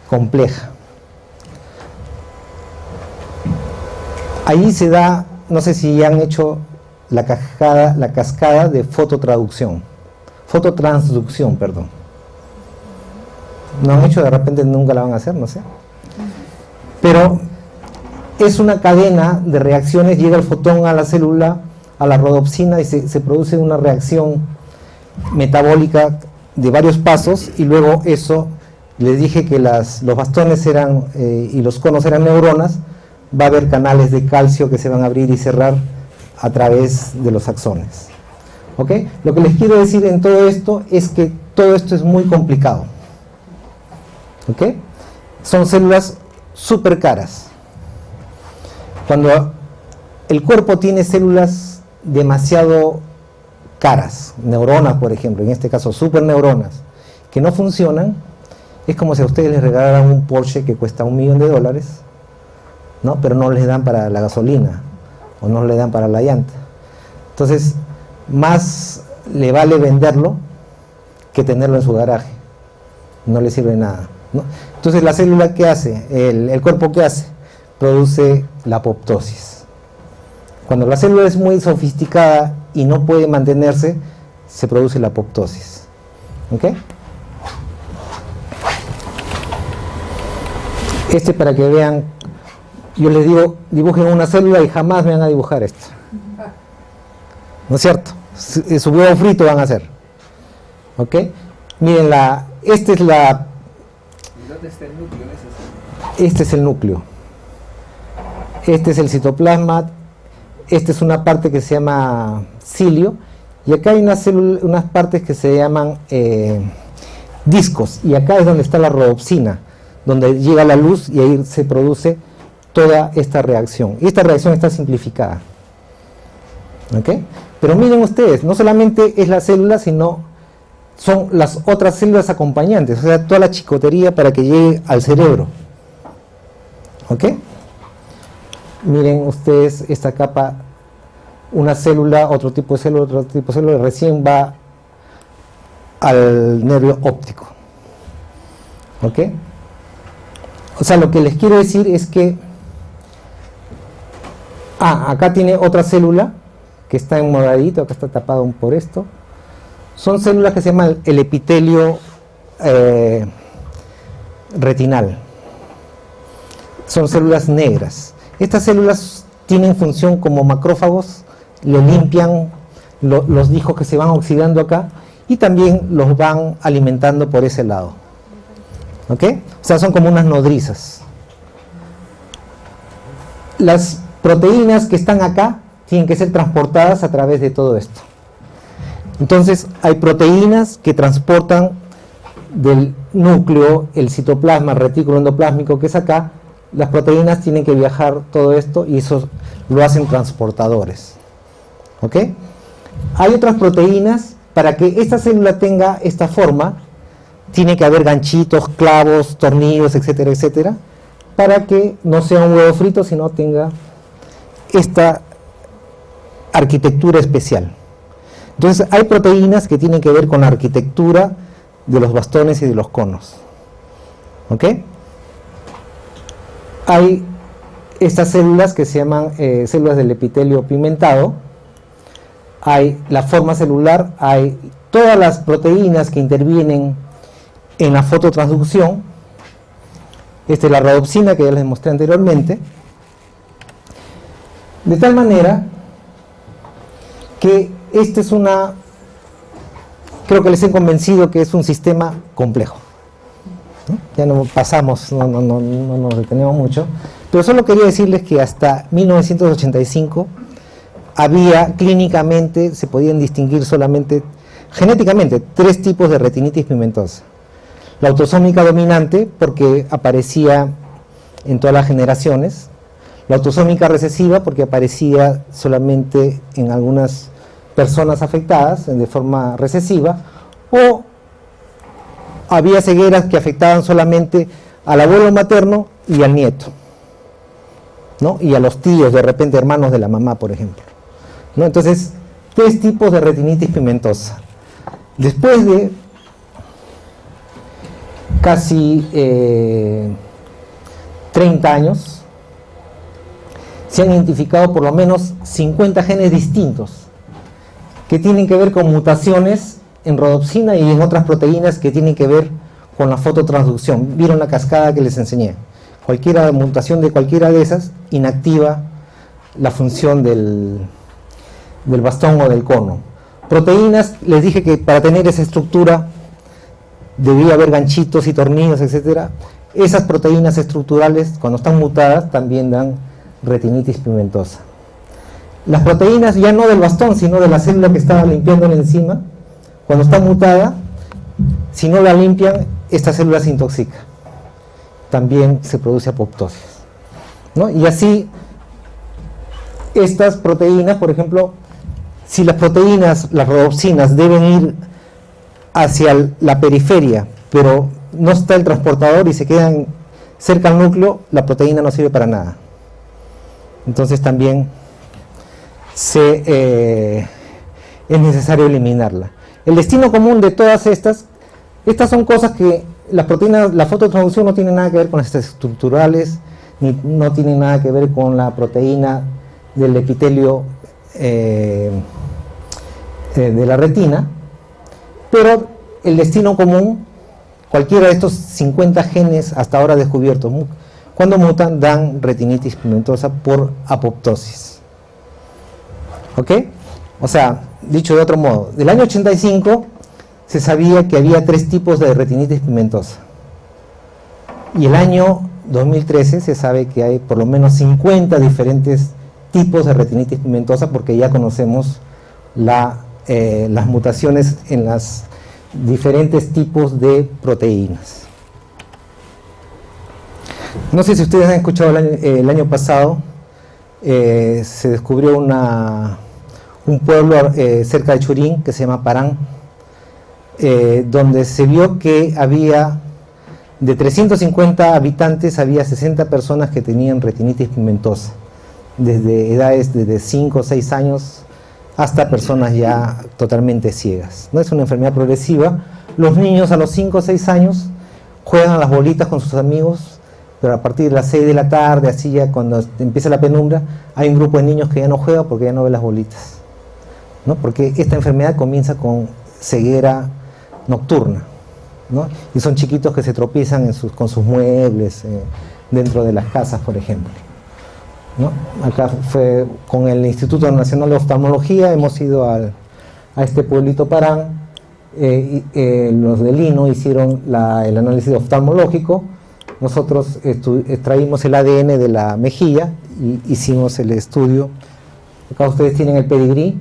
compleja. Ahí se da, no sé si han hecho la cascada de fototransducción, perdón. ¿No han hecho? De repente nunca la van a hacer, no sé. Pero es una cadena de reacciones, llega el fotón a la célula, a la rodopsina, y se produce una reacción metabólica de varios pasos, y luego eso, les dije que los bastones eran y los conos eran neuronas, va a haber canales de calcio que se van a abrir y cerrar a través de los axones. ¿Ok? Lo que les quiero decir en todo esto es que todo esto es muy complicado. ¿Ok? Son células súper caras. Cuando el cuerpo tiene células demasiado caras, neuronas por ejemplo, en este caso superneuronas, que no funcionan, es como si a ustedes les regalaran un Porsche que cuesta $1 millón, ¿no? Pero no les dan para la gasolina o no le dan para la llanta. Entonces, más le vale venderlo que tenerlo en su garaje. No le sirve nada, ¿no? Entonces, la célula, ¿qué hace? El cuerpo, ¿qué hace? Produce la apoptosis. Cuando la célula es muy sofisticada y no puede mantenerse, se produce la apoptosis. ¿Ok? Para que vean, yo les digo, dibujen una célula y jamás me van a dibujar esto. ¿No es cierto? Su huevo frito van a hacer. ¿Ok? Miren, esta es la... ¿Y dónde está el núcleo? Este es el núcleo. Este es el citoplasma. Esta es una parte que se llama cilio. Y acá hay unas partes que se llaman discos. Y acá es donde está la rodopsina, donde llega la luz y ahí se produce toda esta reacción. Y esta reacción está simplificada. ¿Ok? Pero miren ustedes, no solamente es la célula, sino son las otras células acompañantes, o sea, toda la chicotería para que llegue al cerebro. ¿Ok? Miren ustedes esta capa, una célula, otro tipo de célula, otro tipo de célula, recién va al nervio óptico. ¿Ok? O sea, lo que les quiero decir es que acá tiene otra célula que está en moradito, acá está tapado por esto. Son células que se llaman el epitelio retinal. Son células negras. Estas células tienen función como macrófagos, le limpian los discos que se van oxidando acá y también los van alimentando por ese lado. ¿Ok? O sea, son como unas nodrizas. Las proteínas que están acá tienen que ser transportadas a través de todo esto. Entonces, hay proteínas que transportan del núcleo, el citoplasma, el retículo endoplásmico que es acá. Las proteínas tienen que viajar todo esto y eso lo hacen transportadores. ¿Ok? Hay otras proteínas, para que esta célula tenga esta forma, tiene que haber ganchitos, clavos, tornillos, etcétera, etcétera, para que no sea un huevo frito, sino tenga esta arquitectura especial. Entonces, hay proteínas que tienen que ver con la arquitectura de los bastones y de los conos. ¿Ok? Hay estas células que se llaman células del epitelio pigmentado. Hay la forma celular, hay todas las proteínas que intervienen en la fototransducción. Esta es la rodopsina que ya les mostré anteriormente. De tal manera que esta es creo que les he convencido que es un sistema complejo. ¿No? Ya no pasamos, no nos detenemos mucho, pero solo quería decirles que hasta 1985 clínicamente se podían distinguir solamente genéticamente 3 tipos de retinitis pigmentosa. La autosómica dominante, porque aparecía en todas las generaciones; la autosómica recesiva, porque aparecía solamente en algunas personas afectadas de forma recesiva; o había cegueras que afectaban solamente al abuelo materno y al nieto, ¿no? Y a los tíos, de repente hermanos de la mamá, por ejemplo, ¿no? Entonces, 3 tipos de retinitis pigmentosa. Después de casi 30 años, se han identificado por lo menos 50 genes distintos que tienen que ver con mutaciones en rodopsina y en otras proteínas que tienen que ver con la fototransducción. Vieron la cascada que les enseñé. Cualquier mutación de cualquiera de esas inactiva la función del bastón o del cono. Proteínas, les dije que para tener esa estructura debía haber ganchitos y tornillos, etc. Esas proteínas estructurales, cuando están mutadas, también dan retinitis pigmentosa. Las proteínas ya no del bastón, sino de la célula que estaba limpiando la enzima, cuando está mutada, si no la limpian, esta célula se intoxica. También se produce apoptosis, ¿no? Y así, estas proteínas, por ejemplo, si las proteínas, las rodopsinas, deben ir hacia la periferia, pero no está el transportador y se quedan cerca al núcleo, la proteína no sirve para nada. Entonces también es necesario eliminarla. El destino común de todas estas son cosas que las proteínas, la fototransducción no tiene nada que ver con las estructurales, ni no tiene nada que ver con la proteína del epitelio de la retina, pero el destino común, cualquiera de estos 50 genes hasta ahora descubiertos, cuando mutan, dan retinitis pigmentosa por apoptosis. ¿Ok? O sea, dicho de otro modo, del año 85 se sabía que había 3 tipos de retinitis pigmentosa. Y el año 2013 se sabe que hay por lo menos 50 diferentes tipos de retinitis pigmentosa, porque ya conocemos las mutaciones en los diferentes tipos de proteínas. No sé si ustedes han escuchado el año pasado, se descubrió un pueblo cerca de Churín que se llama Parán, donde se vio que había, de 350 habitantes, había 60 personas que tenían retinitis pigmentosa, desde edades desde 5 o 6 años hasta personas ya totalmente ciegas. No es una enfermedad progresiva. Los niños a los 5 o 6 años juegan a las bolitas con sus amigos, pero a partir de las 6 de la tarde, así ya cuando empieza la penumbra, hay un grupo de niños que ya no juega porque ya no ve las bolitas, ¿no? Porque esta enfermedad comienza con ceguera nocturna, ¿no? Y son chiquitos que se tropiezan con sus muebles dentro de las casas, por ejemplo, ¿no? Acá fue con el Instituto Nacional de Oftalmología, hemos ido a este pueblito Parán, los del Lino hicieron el análisis oftalmológico, nosotros extraímos el ADN de la mejilla y hicimos el estudio. Acá ustedes tienen el pedigrí.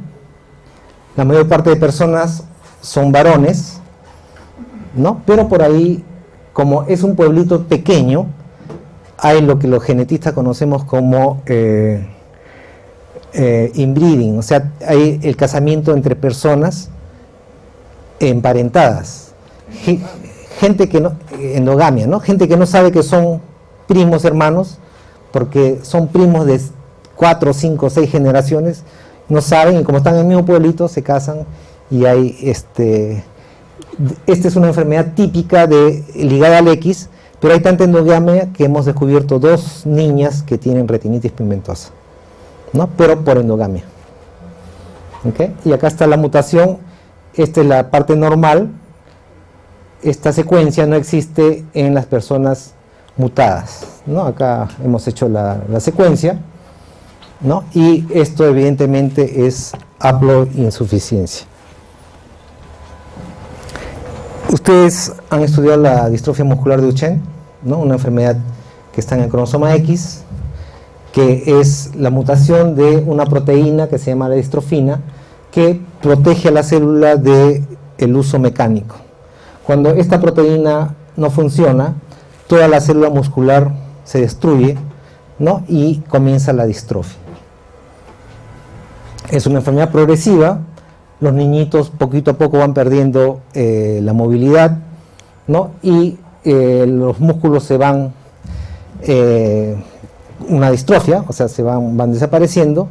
La mayor parte de personas son varones, ¿no? Pero por ahí, como es un pueblito pequeño, hay lo que los genetistas conocemos como inbreeding, o sea, hay el casamiento entre personas emparentadas, gente que no, endogamia, ¿no? Gente que no sabe que son primos hermanos, porque son primos de 4, 5, 6 generaciones, no saben, y como están en el mismo pueblito, se casan, y hay esta es una enfermedad típica ligada al X, pero hay tanta endogamia que hemos descubierto 2 niñas que tienen retinitis pigmentosa, ¿no? Pero por endogamia. ¿Okay? Y acá está la mutación, esta es la parte normal, esta secuencia no existe en las personas mutadas, ¿no? Acá hemos hecho la secuencia, ¿no? Y esto evidentemente es haploinsuficiencia. Ustedes han estudiado la distrofia muscular de Duchenne, ¿no? Una enfermedad que está en el cromosoma X, que es la mutación de una proteína que se llama la distrofina, que protege a la célula del uso mecánico. Cuando esta proteína no funciona, toda la célula muscular se destruye, ¿no? Y comienza la distrofia. Es una enfermedad progresiva. Los niñitos poquito a poco van perdiendo la movilidad, ¿no? Y los músculos se van, una distrofia, o sea, se van desapareciendo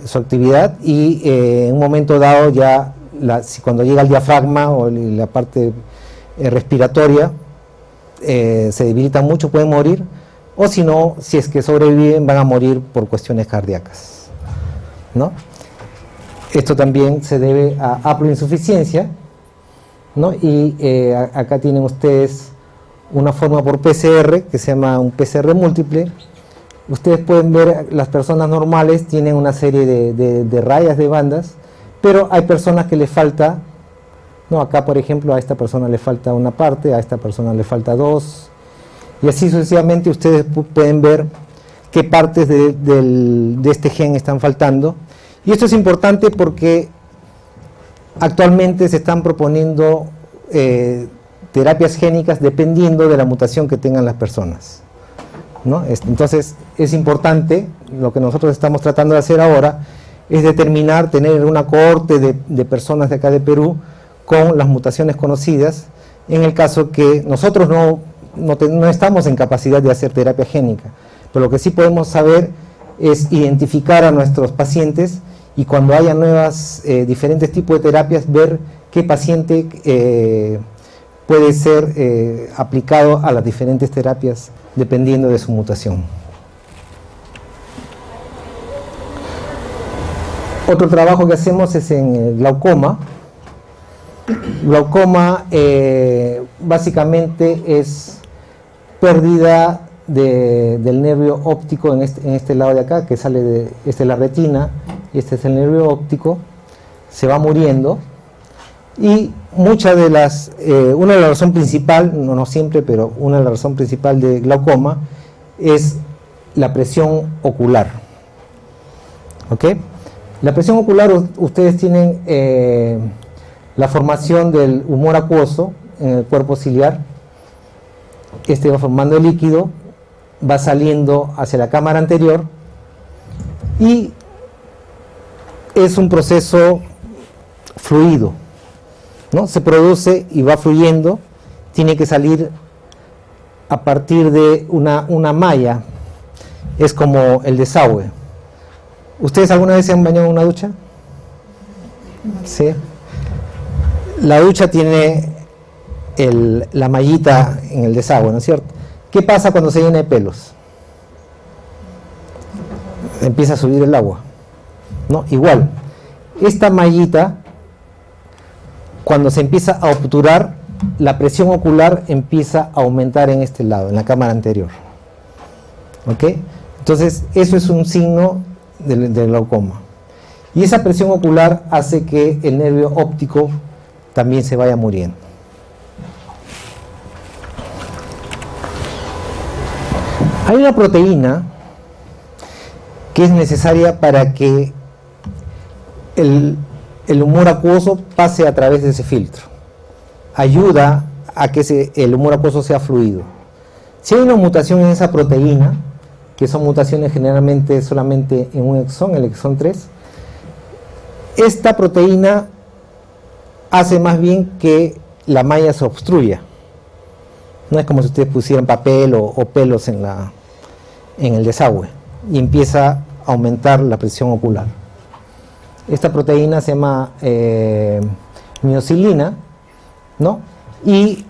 su actividad, y en un momento dado ya, cuando llega el diafragma o la parte respiratoria, se debilitan mucho, pueden morir, o si no, si es que sobreviven, van a morir por cuestiones cardíacas, ¿no? Esto también se debe a haploinsuficiencia, ¿no? Y acá tienen ustedes una forma por PCR que se llama un PCR múltiple. Ustedes pueden ver, las personas normales tienen una serie de rayas, de bandas, pero hay personas que les falta, ¿no? Acá, por ejemplo, a esta persona le falta una parte, a esta persona le falta dos, y así sucesivamente ustedes pueden ver qué partes de este gen están faltando. Y esto es importante porque actualmente se están proponiendo terapias génicas dependiendo de la mutación que tengan las personas, ¿no? Entonces es importante, lo que nosotros estamos tratando de hacer ahora es determinar, tener una cohorte de personas de acá de Perú con las mutaciones conocidas, en el caso que nosotros no estamos en capacidad de hacer terapia génica, pero lo que sí podemos saber es identificar a nuestros pacientes y cuando haya nuevas, diferentes tipos de terapias, ver qué paciente puede ser aplicado a las diferentes terapias dependiendo de su mutación. Otro trabajo que hacemos es en el glaucoma. Glaucoma básicamente es pérdida del nervio óptico en este lado de acá, que sale de, esta es la retina y este es el nervio óptico, se va muriendo y muchas de las, una de las razones principal, no siempre, pero una de las razones principal de glaucoma es la presión ocular. ¿Ok? La presión ocular, ustedes tienen la formación del humor acuoso en el cuerpo ciliar. Este va formando el líquido, va saliendo hacia la cámara anterior y es un proceso fluido, ¿no? Se produce y va fluyendo, tiene que salir a partir de una malla, es como el desagüe. ¿Ustedes alguna vez se han bañado en una ducha? Sí. La ducha tiene la mallita en el desagüe, ¿no es cierto? ¿Qué pasa cuando se llena de pelos? Empieza a subir el agua, ¿no? Igual, esta mallita, cuando se empieza a obturar, la presión ocular empieza a aumentar en este lado, en la cámara anterior. ¿Ok? Entonces, eso es un signo del glaucoma. Y esa presión ocular hace que el nervio óptico también se vaya muriendo. Hay una proteína que es necesaria para que el humor acuoso pase a través de ese filtro. Ayuda a que el humor acuoso sea fluido. Si hay una mutación en esa proteína, que son mutaciones generalmente solamente en un exón, el exón 3, esta proteína hace más bien que la malla se obstruya. No es como si ustedes pusieran papel o pelos en el desagüe y empieza a aumentar la presión ocular. Esta proteína se llama miocilina, ¿no? Y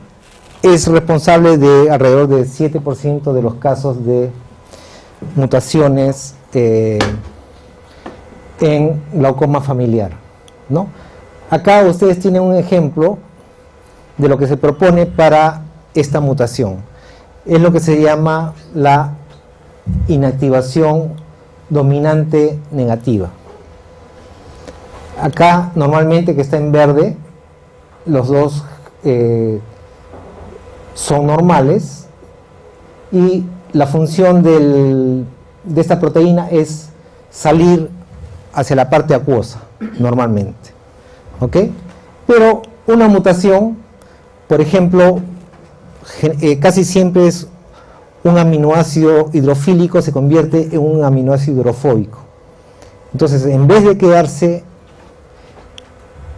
es responsable de alrededor del 7% de los casos de mutaciones en glaucoma familiar, ¿no? Acá ustedes tienen un ejemplo de lo que se propone para esta mutación. Es lo que se llama la inactivación dominante negativa. Acá normalmente, que está en verde, los dos son normales y la función de esta proteína es salir hacia la parte acuosa normalmente, ¿ok? Pero una mutación, por ejemplo, casi siempre es un aminoácido hidrofílico, se convierte en un aminoácido hidrofóbico. Entonces, en vez de quedarse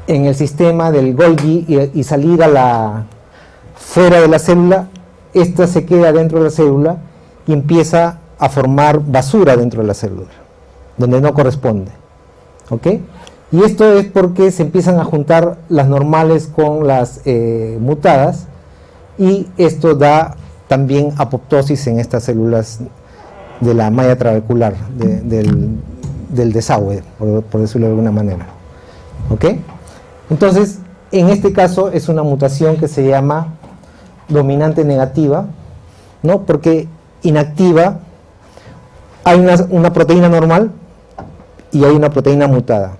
en el sistema del Golgi y salir fuera de la célula, esta se queda dentro de la célula y empieza a formar basura dentro de la célula, donde no corresponde. ¿Ok? Y esto es porque se empiezan a juntar las normales con las mutadas, y esto da también apoptosis en estas células de la malla trabecular, del desagüe, por decirlo de alguna manera. ¿Ok? Entonces, en este caso es una mutación que se llama dominante negativa, ¿no? Porque inactiva hay una proteína normal y hay una proteína mutada.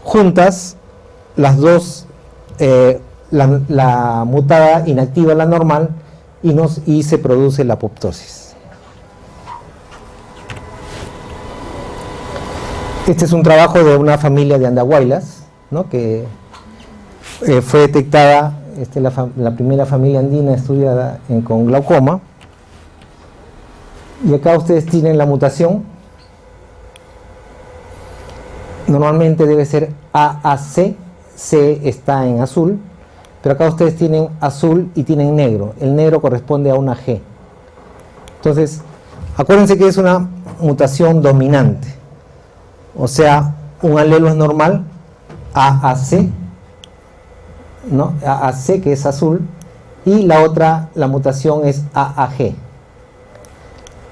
Juntas, las dos, la mutada inactiva la normal y se produce la apoptosis. Este es un trabajo de una familia de andahuaylas, ¿no? Que fue detectada, la primera familia andina estudiada con glaucoma. Y acá ustedes tienen la mutación. Normalmente debe ser AAC, C está en azul, pero acá ustedes tienen azul y tienen negro. El negro corresponde a una G. Entonces, acuérdense que es una mutación dominante. O sea, un alelo es normal, AAC, ¿no? AAC, que es azul, y la mutación es AAG.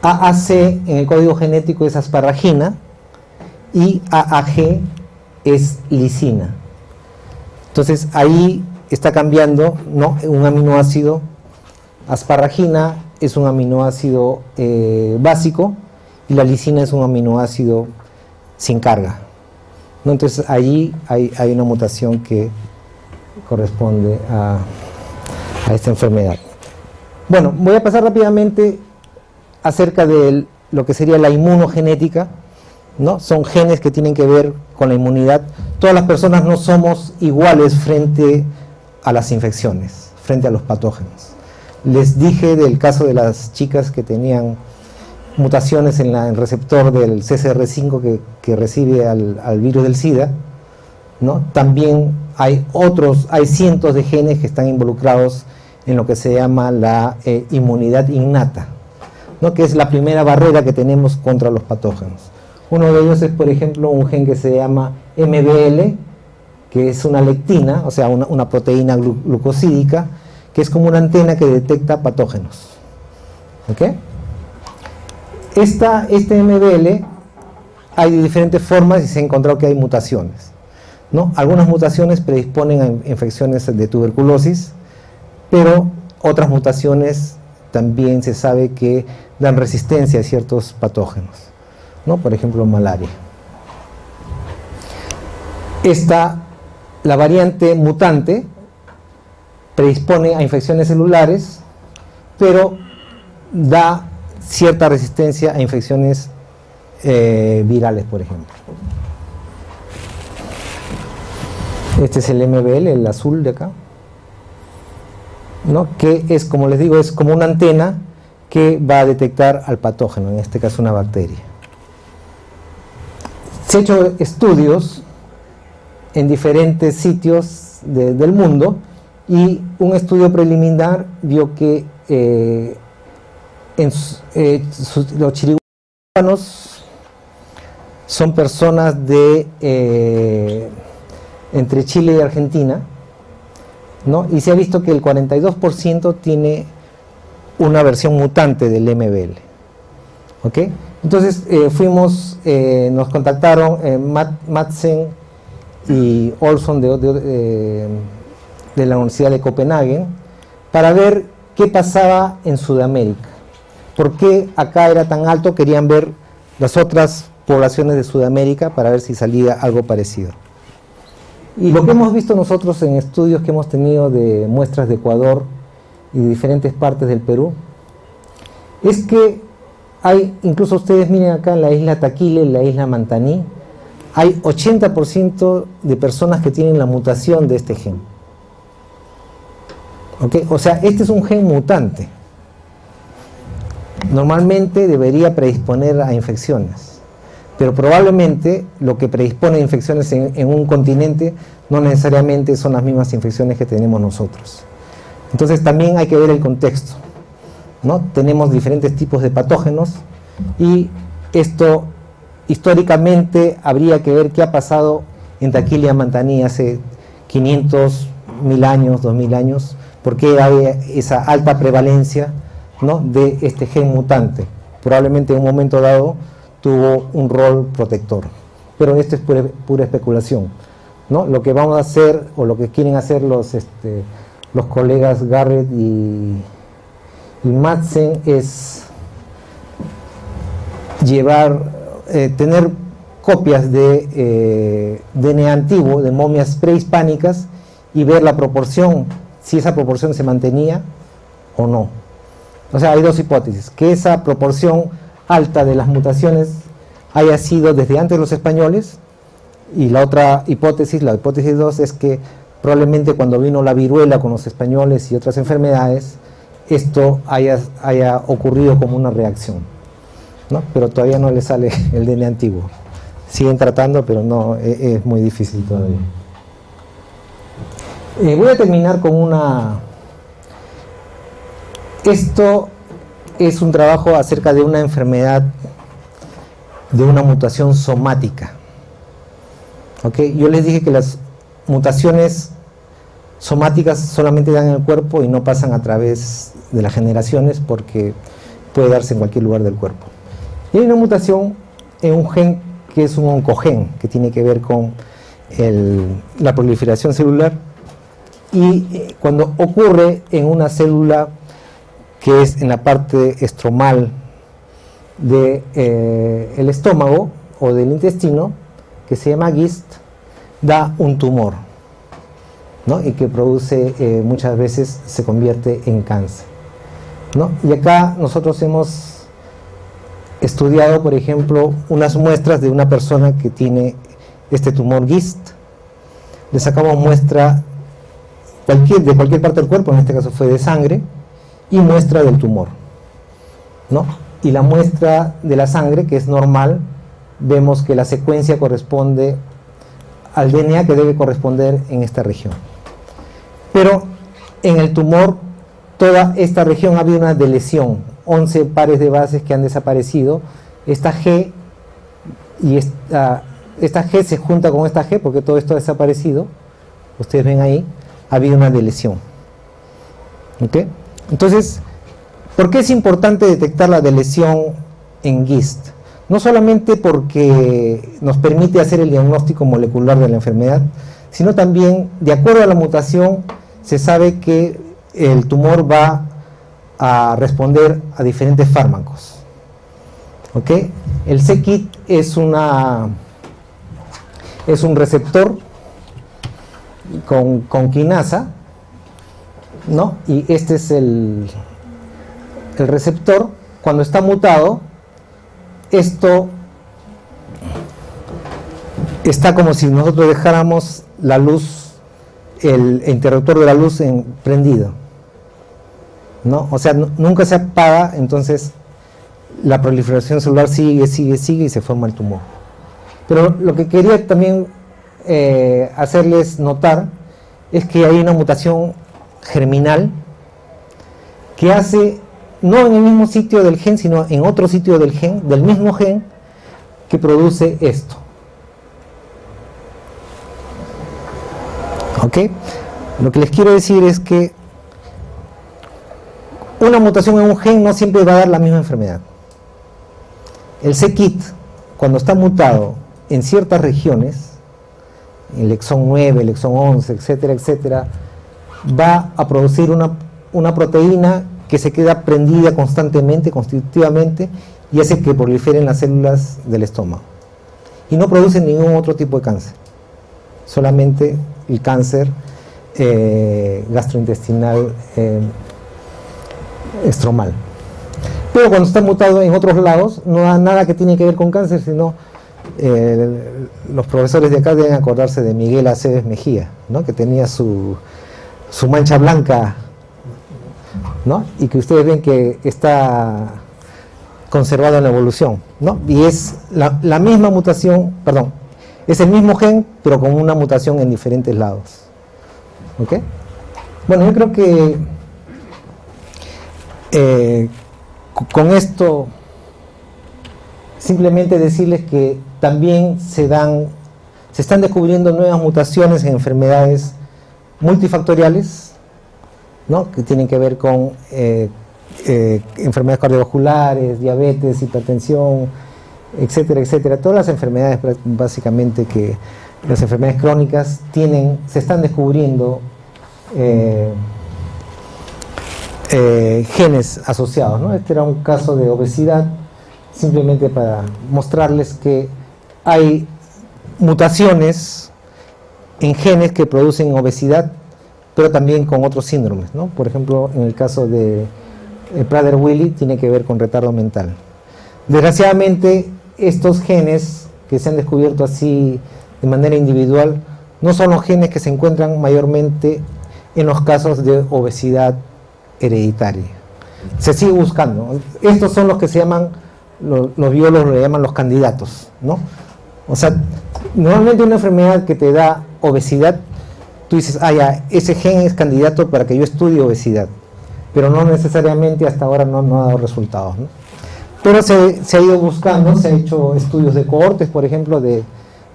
AAC en el código genético es asparagina y AAG es lisina. Entonces ahí está cambiando, ¿no? Un aminoácido, asparagina es un aminoácido básico y la lisina es un aminoácido sin carga, ¿no? Entonces allí hay una mutación que corresponde a esta enfermedad. Bueno, voy a pasar rápidamente acerca de lo que sería la inmunogenética, ¿no? Son genes que tienen que ver con la inmunidad. Todas las personas no somos iguales frente a las infecciones, frente a los patógenos. Les dije del caso de las chicas que tenían mutaciones en el receptor del CCR5 que recibe al virus del SIDA, ¿no? También hay cientos de genes que están involucrados en lo que se llama la inmunidad innata, ¿no? Que es la primera barrera que tenemos contra los patógenos. Uno de ellos es, por ejemplo, un gen que se llama MBL, que es una lectina, o sea, una proteína glucosídica, que es como una antena que detecta patógenos. ¿Ok? Este MBL hay de diferentes formas y se ha encontrado que hay mutaciones, ¿no? Algunas mutaciones predisponen a infecciones de tuberculosis, pero otras mutaciones también se sabe que dan resistencia a ciertos patógenos, ¿no? Por ejemplo, malaria. La variante mutante predispone a infecciones celulares, pero da cierta resistencia a infecciones virales, por ejemplo. Este es el MBL, el azul de acá, ¿no? Que es, como les digo, es como una antena que va a detectar al patógeno, en este caso una bacteria. Se han hecho estudios en diferentes sitios del mundo y un estudio preliminar vio que los chiriguanos son personas entre Chile y Argentina, ¿no? Y se ha visto que el 42% tiene una versión mutante del MBL. ¿Ok? Entonces nos contactaron Madsen y Olson de la Universidad de Copenhague para ver qué pasaba en Sudamérica. ¿Por qué acá era tan alto? Querían ver las otras poblaciones de Sudamérica para ver si salía algo parecido. Y lo que hemos visto nosotros en estudios que hemos tenido de muestras de Ecuador y de diferentes partes del Perú, es que incluso ustedes miren acá en la isla Taquile, en la isla Mantaní, hay 80% de personas que tienen la mutación de este gen. ¿Ok? O sea, este es un gen mutante. Normalmente debería predisponer a infecciones, pero probablemente lo que predispone a infecciones en un continente no necesariamente son las mismas infecciones que tenemos nosotros. Entonces también hay que ver el contexto, ¿no? Tenemos diferentes tipos de patógenos y esto históricamente habría que ver qué ha pasado en Taquile y Mantaní hace 500, 1000 años, 2000 años, por qué hay esa alta prevalencia, ¿no?, de este gen mutante. Probablemente en un momento dado tuvo un rol protector, pero esto es pura especulación, ¿no? Lo que vamos a hacer, o lo que quieren hacer los colegas Garrett y Madsen, es tener copias de DNA antiguo, de momias prehispánicas, y ver la proporción, si esa proporción se mantenía o no. O sea, hay dos hipótesis: que esa proporción alta de las mutaciones haya sido desde antes de los españoles, y la otra hipótesis, la hipótesis 2, es que probablemente cuando vino la viruela con los españoles y otras enfermedades, esto haya ocurrido como una reacción, ¿no? Pero todavía no le sale el DNA antiguo. Siguen tratando, pero no, es muy difícil todavía. Voy a terminar con una... Esto es un trabajo acerca de una enfermedad, de una mutación somática. ¿Ok? Yo les dije que las mutaciones somáticas solamente dan en el cuerpo y no pasan a través de las generaciones, porque puede darse en cualquier lugar del cuerpo. Y hay una mutación en un gen que es un oncogen, que tiene que ver con la proliferación celular, y cuando ocurre en una célula que es en la parte estromal del estómago o del intestino, que se llama GIST, da un tumor, ¿no? Y que produce, muchas veces se convierte en cáncer, ¿no? Y acá nosotros hemos estudiado, por ejemplo, unas muestras de una persona que tiene este tumor GIST. Le sacamos muestra de cualquier parte del cuerpo, en este caso fue de sangre, y muestra del tumor, ¿no? Y la muestra de la sangre, que es normal, vemos que la secuencia corresponde al DNA que debe corresponder en esta región. Pero en el tumor, toda esta región había una delesión, 11 pares de bases que han desaparecido. Esta G y esta G se junta con esta G porque todo esto ha desaparecido. Ustedes ven ahí, había una delesión. ¿Ok? Entonces, ¿por qué es importante detectar la delesión en GIST? No solamente porque nos permite hacer el diagnóstico molecular de la enfermedad, sino también, de acuerdo a la mutación, se sabe que el tumor va a responder a diferentes fármacos. ¿Ok? El c-KIT es un receptor con quinasa, ¿no? Y este es el receptor. Cuando está mutado, esto está como si nosotros dejáramos la luz, el interruptor de la luz prendido, ¿no? O sea, nunca se apaga, entonces la proliferación celular sigue y se forma el tumor. Pero lo que quería también hacerles notar es que hay una mutación germinal que hace, no en el mismo sitio del gen, sino en otro sitio del gen, del mismo gen, que produce esto. ¿Ok? Lo que les quiero decir es que una mutación en un gen no siempre va a dar la misma enfermedad. El c-KIT, cuando está mutado en ciertas regiones, el exón 9, el exón 11, etcétera, etcétera, va a producir una proteína que se queda prendida constantemente, constitutivamente, y hace que proliferen las células del estómago. Y no produce ningún otro tipo de cáncer, solamente el cáncer gastrointestinal estromal. Pero cuando está mutado en otros lados, no da nada que tiene que ver con cáncer, sino los profesores de acá deben acordarse de Miguel Aceves Mejía, ¿no? Que tenía su mancha blanca, ¿no? Y que ustedes ven que está conservado en la evolución, ¿no? Y es la misma mutación, perdón, es el mismo gen, pero con una mutación en diferentes lados. ¿Ok? Bueno, yo creo que con esto simplemente decirles que también se están descubriendo nuevas mutaciones en enfermedades multifactoriales, ¿no? Que tienen que ver con enfermedades cardiovasculares, diabetes, hipertensión, etcétera, etcétera. Todas las enfermedades, básicamente, que las enfermedades crónicas se están descubriendo genes asociados, ¿no? Este era un caso de obesidad, simplemente para mostrarles que hay mutaciones en genes que producen obesidad, pero también con otros síndromes, ¿no? Por ejemplo, en el caso de Prader-Willi tiene que ver con retardo mental. Desgraciadamente, estos genes que se han descubierto así de manera individual no son los genes que se encuentran mayormente en los casos de obesidad hereditaria. Se sigue buscando. Estos son los que se llaman, los biólogos le llaman los candidatos, ¿no? O sea, normalmente una enfermedad que te da obesidad, tú dices, ya, ese gen es candidato para que yo estudie obesidad, pero no necesariamente hasta ahora no ha dado resultados, ¿no? Pero se ha ido buscando, se ha hecho estudios de cohortes, por ejemplo, de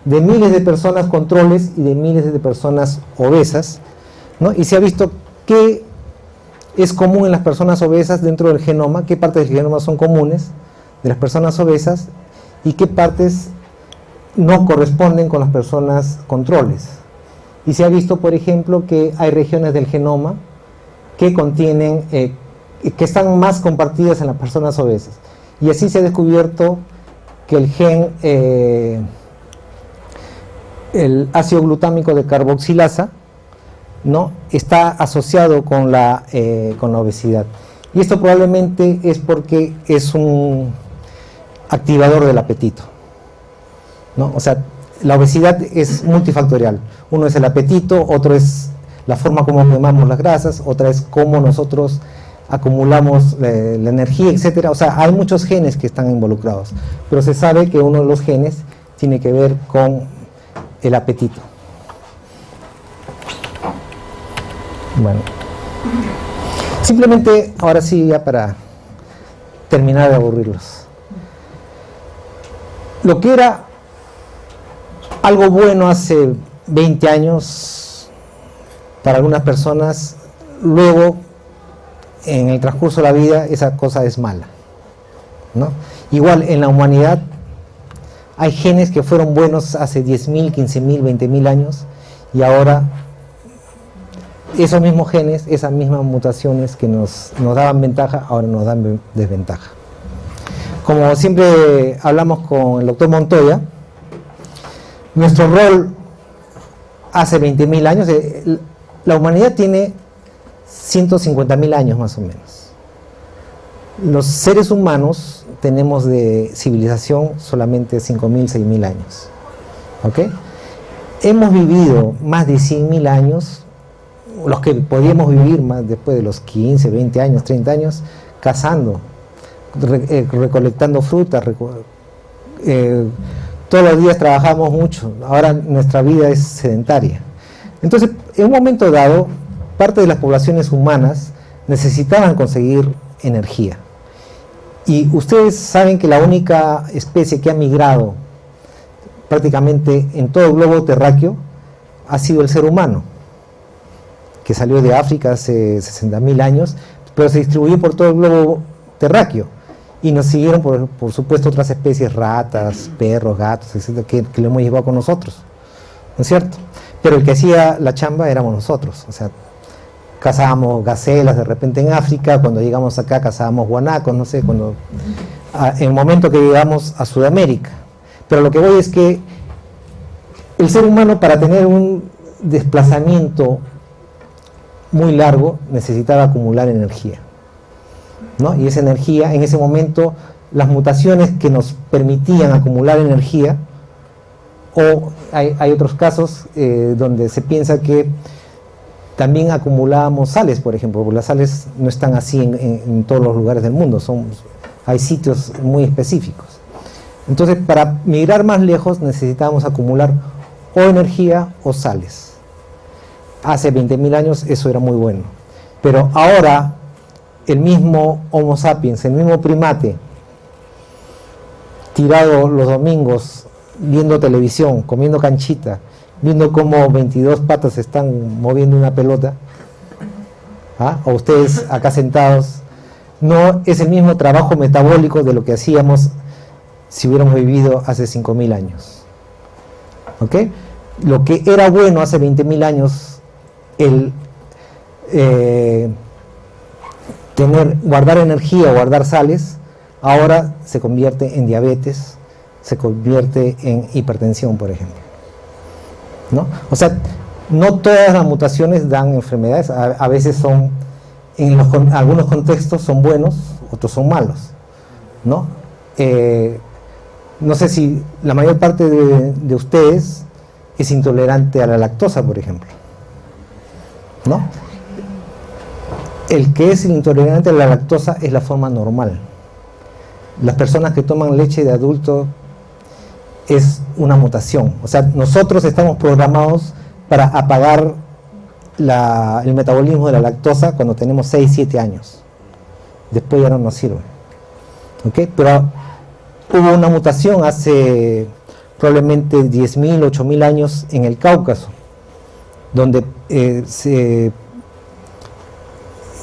miles de personas controles y de miles de personas obesas, ¿no? Y se ha visto qué es común en las personas obesas dentro del genoma, qué partes del genoma son comunes de las personas obesas y qué partes no corresponden con las personas controles. Y se ha visto, por ejemplo, que hay regiones del genoma que contienen, que están más compartidas en las personas obesas. Y así se ha descubierto que el gen, el ácido glutámico de carboxilasa, ¿no?, está asociado con la obesidad. Y esto probablemente es porque es un activador del apetito, ¿no? O sea, la obesidad es multifactorial. Uno es el apetito, otro es la forma como quemamos las grasas, otra es cómo nosotros acumulamos la energía, etcétera. O sea, hay muchos genes que están involucrados, pero se sabe que uno de los genes tiene que ver con el apetito. Bueno, simplemente, ahora sí, ya para terminar de aburrirlos. Lo que era algo bueno hace 20 años para algunas personas, luego en el transcurso de la vida esa cosa es mala, ¿no? Igual en la humanidad hay genes que fueron buenos hace 10.000, 15.000, 20.000 años y ahora esos mismos genes, esas mismas mutaciones que nos daban ventaja, ahora nos dan desventaja. Como siempre hablamos con el doctor Montoya, nuestro rol hace 20.000 años, la humanidad tiene 150.000 años más o menos. Los seres humanos tenemos de civilización solamente 5.000, 6.000 años. ¿Ok? Hemos vivido más de 100.000 años, los que podíamos vivir más después de los 15, 20 años, 30 años, cazando, recolectando frutas, todos los días trabajamos mucho, ahora nuestra vida es sedentaria. Entonces, en un momento dado, parte de las poblaciones humanas necesitaban conseguir energía. Y ustedes saben que la única especie que ha migrado prácticamente en todo el globo terráqueo ha sido el ser humano, que salió de África hace 60.000 años, pero se distribuyó por todo el globo terráqueo. Y nos siguieron, por supuesto, otras especies, ratas, perros, gatos, etcétera, que lo hemos llevado con nosotros, ¿no es cierto? Pero el que hacía la chamba éramos nosotros. O sea, cazábamos gacelas de repente en África, cuando llegamos acá cazábamos guanacos, no sé, en el momento que llegamos a Sudamérica. Pero lo que voy es que el ser humano, para tener un desplazamiento muy largo, necesitaba acumular energía, ¿no? Y esa energía, en ese momento, las mutaciones que nos permitían acumular energía, o hay otros casos donde se piensa que también acumulábamos sales, por ejemplo, porque las sales no están así en todos los lugares del mundo, hay sitios muy específicos. Entonces, para migrar más lejos necesitábamos acumular o energía o sales. Hace 20.000 años eso era muy bueno, pero ahora el mismo Homo sapiens, el mismo primate, tirado los domingos viendo televisión, comiendo canchita, viendo cómo 22 patas están moviendo una pelota, o ustedes acá sentados, no es el mismo trabajo metabólico de lo que hacíamos si hubiéramos vivido hace 5.000 años. ¿Ok? Lo que era bueno hace 20.000 años, el guardar energía o guardar sales, ahora se convierte en diabetes, se convierte en hipertensión, por ejemplo, ¿no? O sea, no todas las mutaciones dan enfermedades, a veces son, algunos contextos son buenos, otros son malos, ¿no? No sé si la mayor parte de ustedes es intolerante a la lactosa, por ejemplo, ¿no? El que es intolerante a la lactosa es la forma normal. Las personas que toman leche de adulto es una mutación. O sea, nosotros estamos programados para apagar el metabolismo de la lactosa cuando tenemos 6, 7 años. Después ya no nos sirve. ¿Ok? Pero hubo una mutación hace probablemente 10.000, 8.000 años en el Cáucaso, donde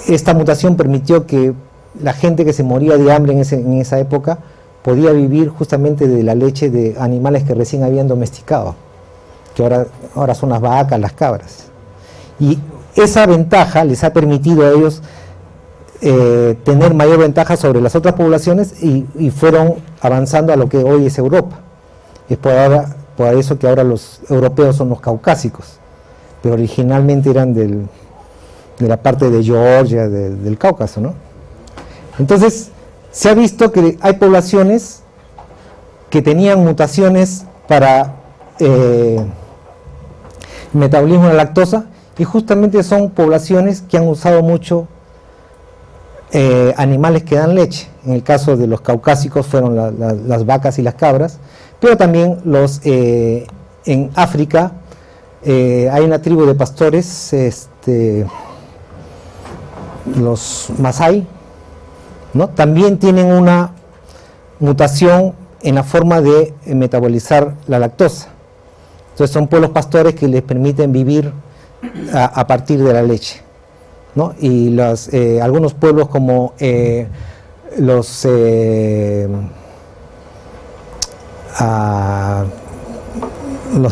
esta mutación permitió que la gente que se moría de hambre en esa época podía vivir justamente de la leche de animales que recién habían domesticado, que ahora son las vacas, las cabras. Y esa ventaja les ha permitido a ellos tener mayor ventaja sobre las otras poblaciones y fueron avanzando a lo que hoy es Europa. Es por eso que ahora los europeos son los caucásicos, pero originalmente eran de la parte de Georgia, del Cáucaso, ¿no? Entonces, se ha visto que hay poblaciones que tenían mutaciones para metabolismo de la lactosa, y justamente son poblaciones que han usado mucho animales que dan leche. En el caso de los caucásicos fueron las vacas y las cabras, pero también en África hay una tribu de pastores, los Masái, ¿no? También tienen una mutación en la forma de metabolizar la lactosa. Entonces son pueblos pastores que les permiten vivir a partir de la leche, ¿no? Y algunos pueblos como los de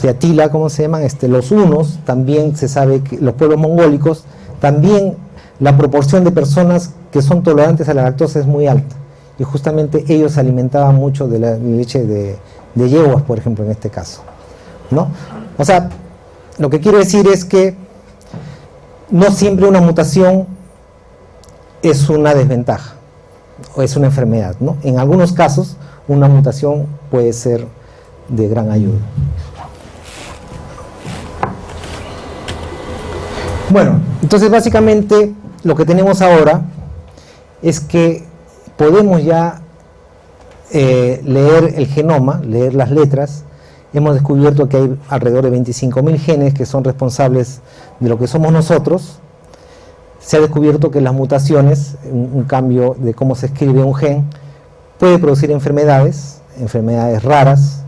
Atila, ¿cómo se llaman? Los hunos, también se sabe que los pueblos mongólicos, también la proporción de personas que son tolerantes a la lactosa es muy alta, y justamente ellos se alimentaban mucho de la leche de yeguas, por ejemplo, en este caso, ¿no? O sea, lo que quiero decir es que no siempre una mutación es una desventaja o es una enfermedad, ¿no? En algunos casos una mutación puede ser de gran ayuda. Bueno, entonces básicamente lo que tenemos ahora es que podemos ya leer el genoma, leer las letras. Hemos descubierto que hay alrededor de 25.000 genes que son responsables de lo que somos nosotros. Se ha descubierto que las mutaciones, un cambio de cómo se escribe un gen, puede producir enfermedades raras,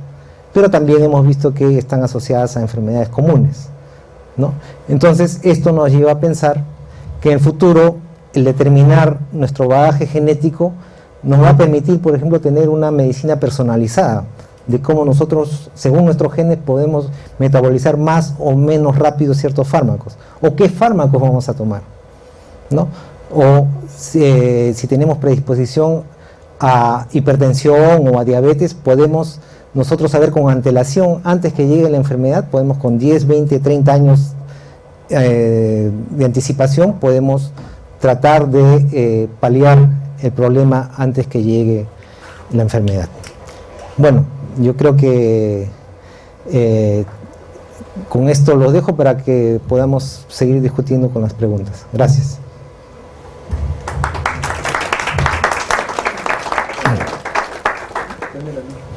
pero también hemos visto que están asociadas a enfermedades comunes, ¿no? Entonces esto nos lleva a pensar que en el futuro el determinar nuestro bagaje genético nos va a permitir, por ejemplo, tener una medicina personalizada, de cómo nosotros, según nuestros genes, podemos metabolizar más o menos rápido ciertos fármacos, o qué fármacos vamos a tomar, ¿no? O si tenemos predisposición a hipertensión o a diabetes, podemos nosotros saber con antelación, antes que llegue la enfermedad, podemos con 10, 20, 30 años de anticipación, podemos tratar de paliar el problema antes que llegue la enfermedad. Bueno, yo creo que con esto los dejo para que podamos seguir discutiendo con las preguntas. Gracias. Dame la mía.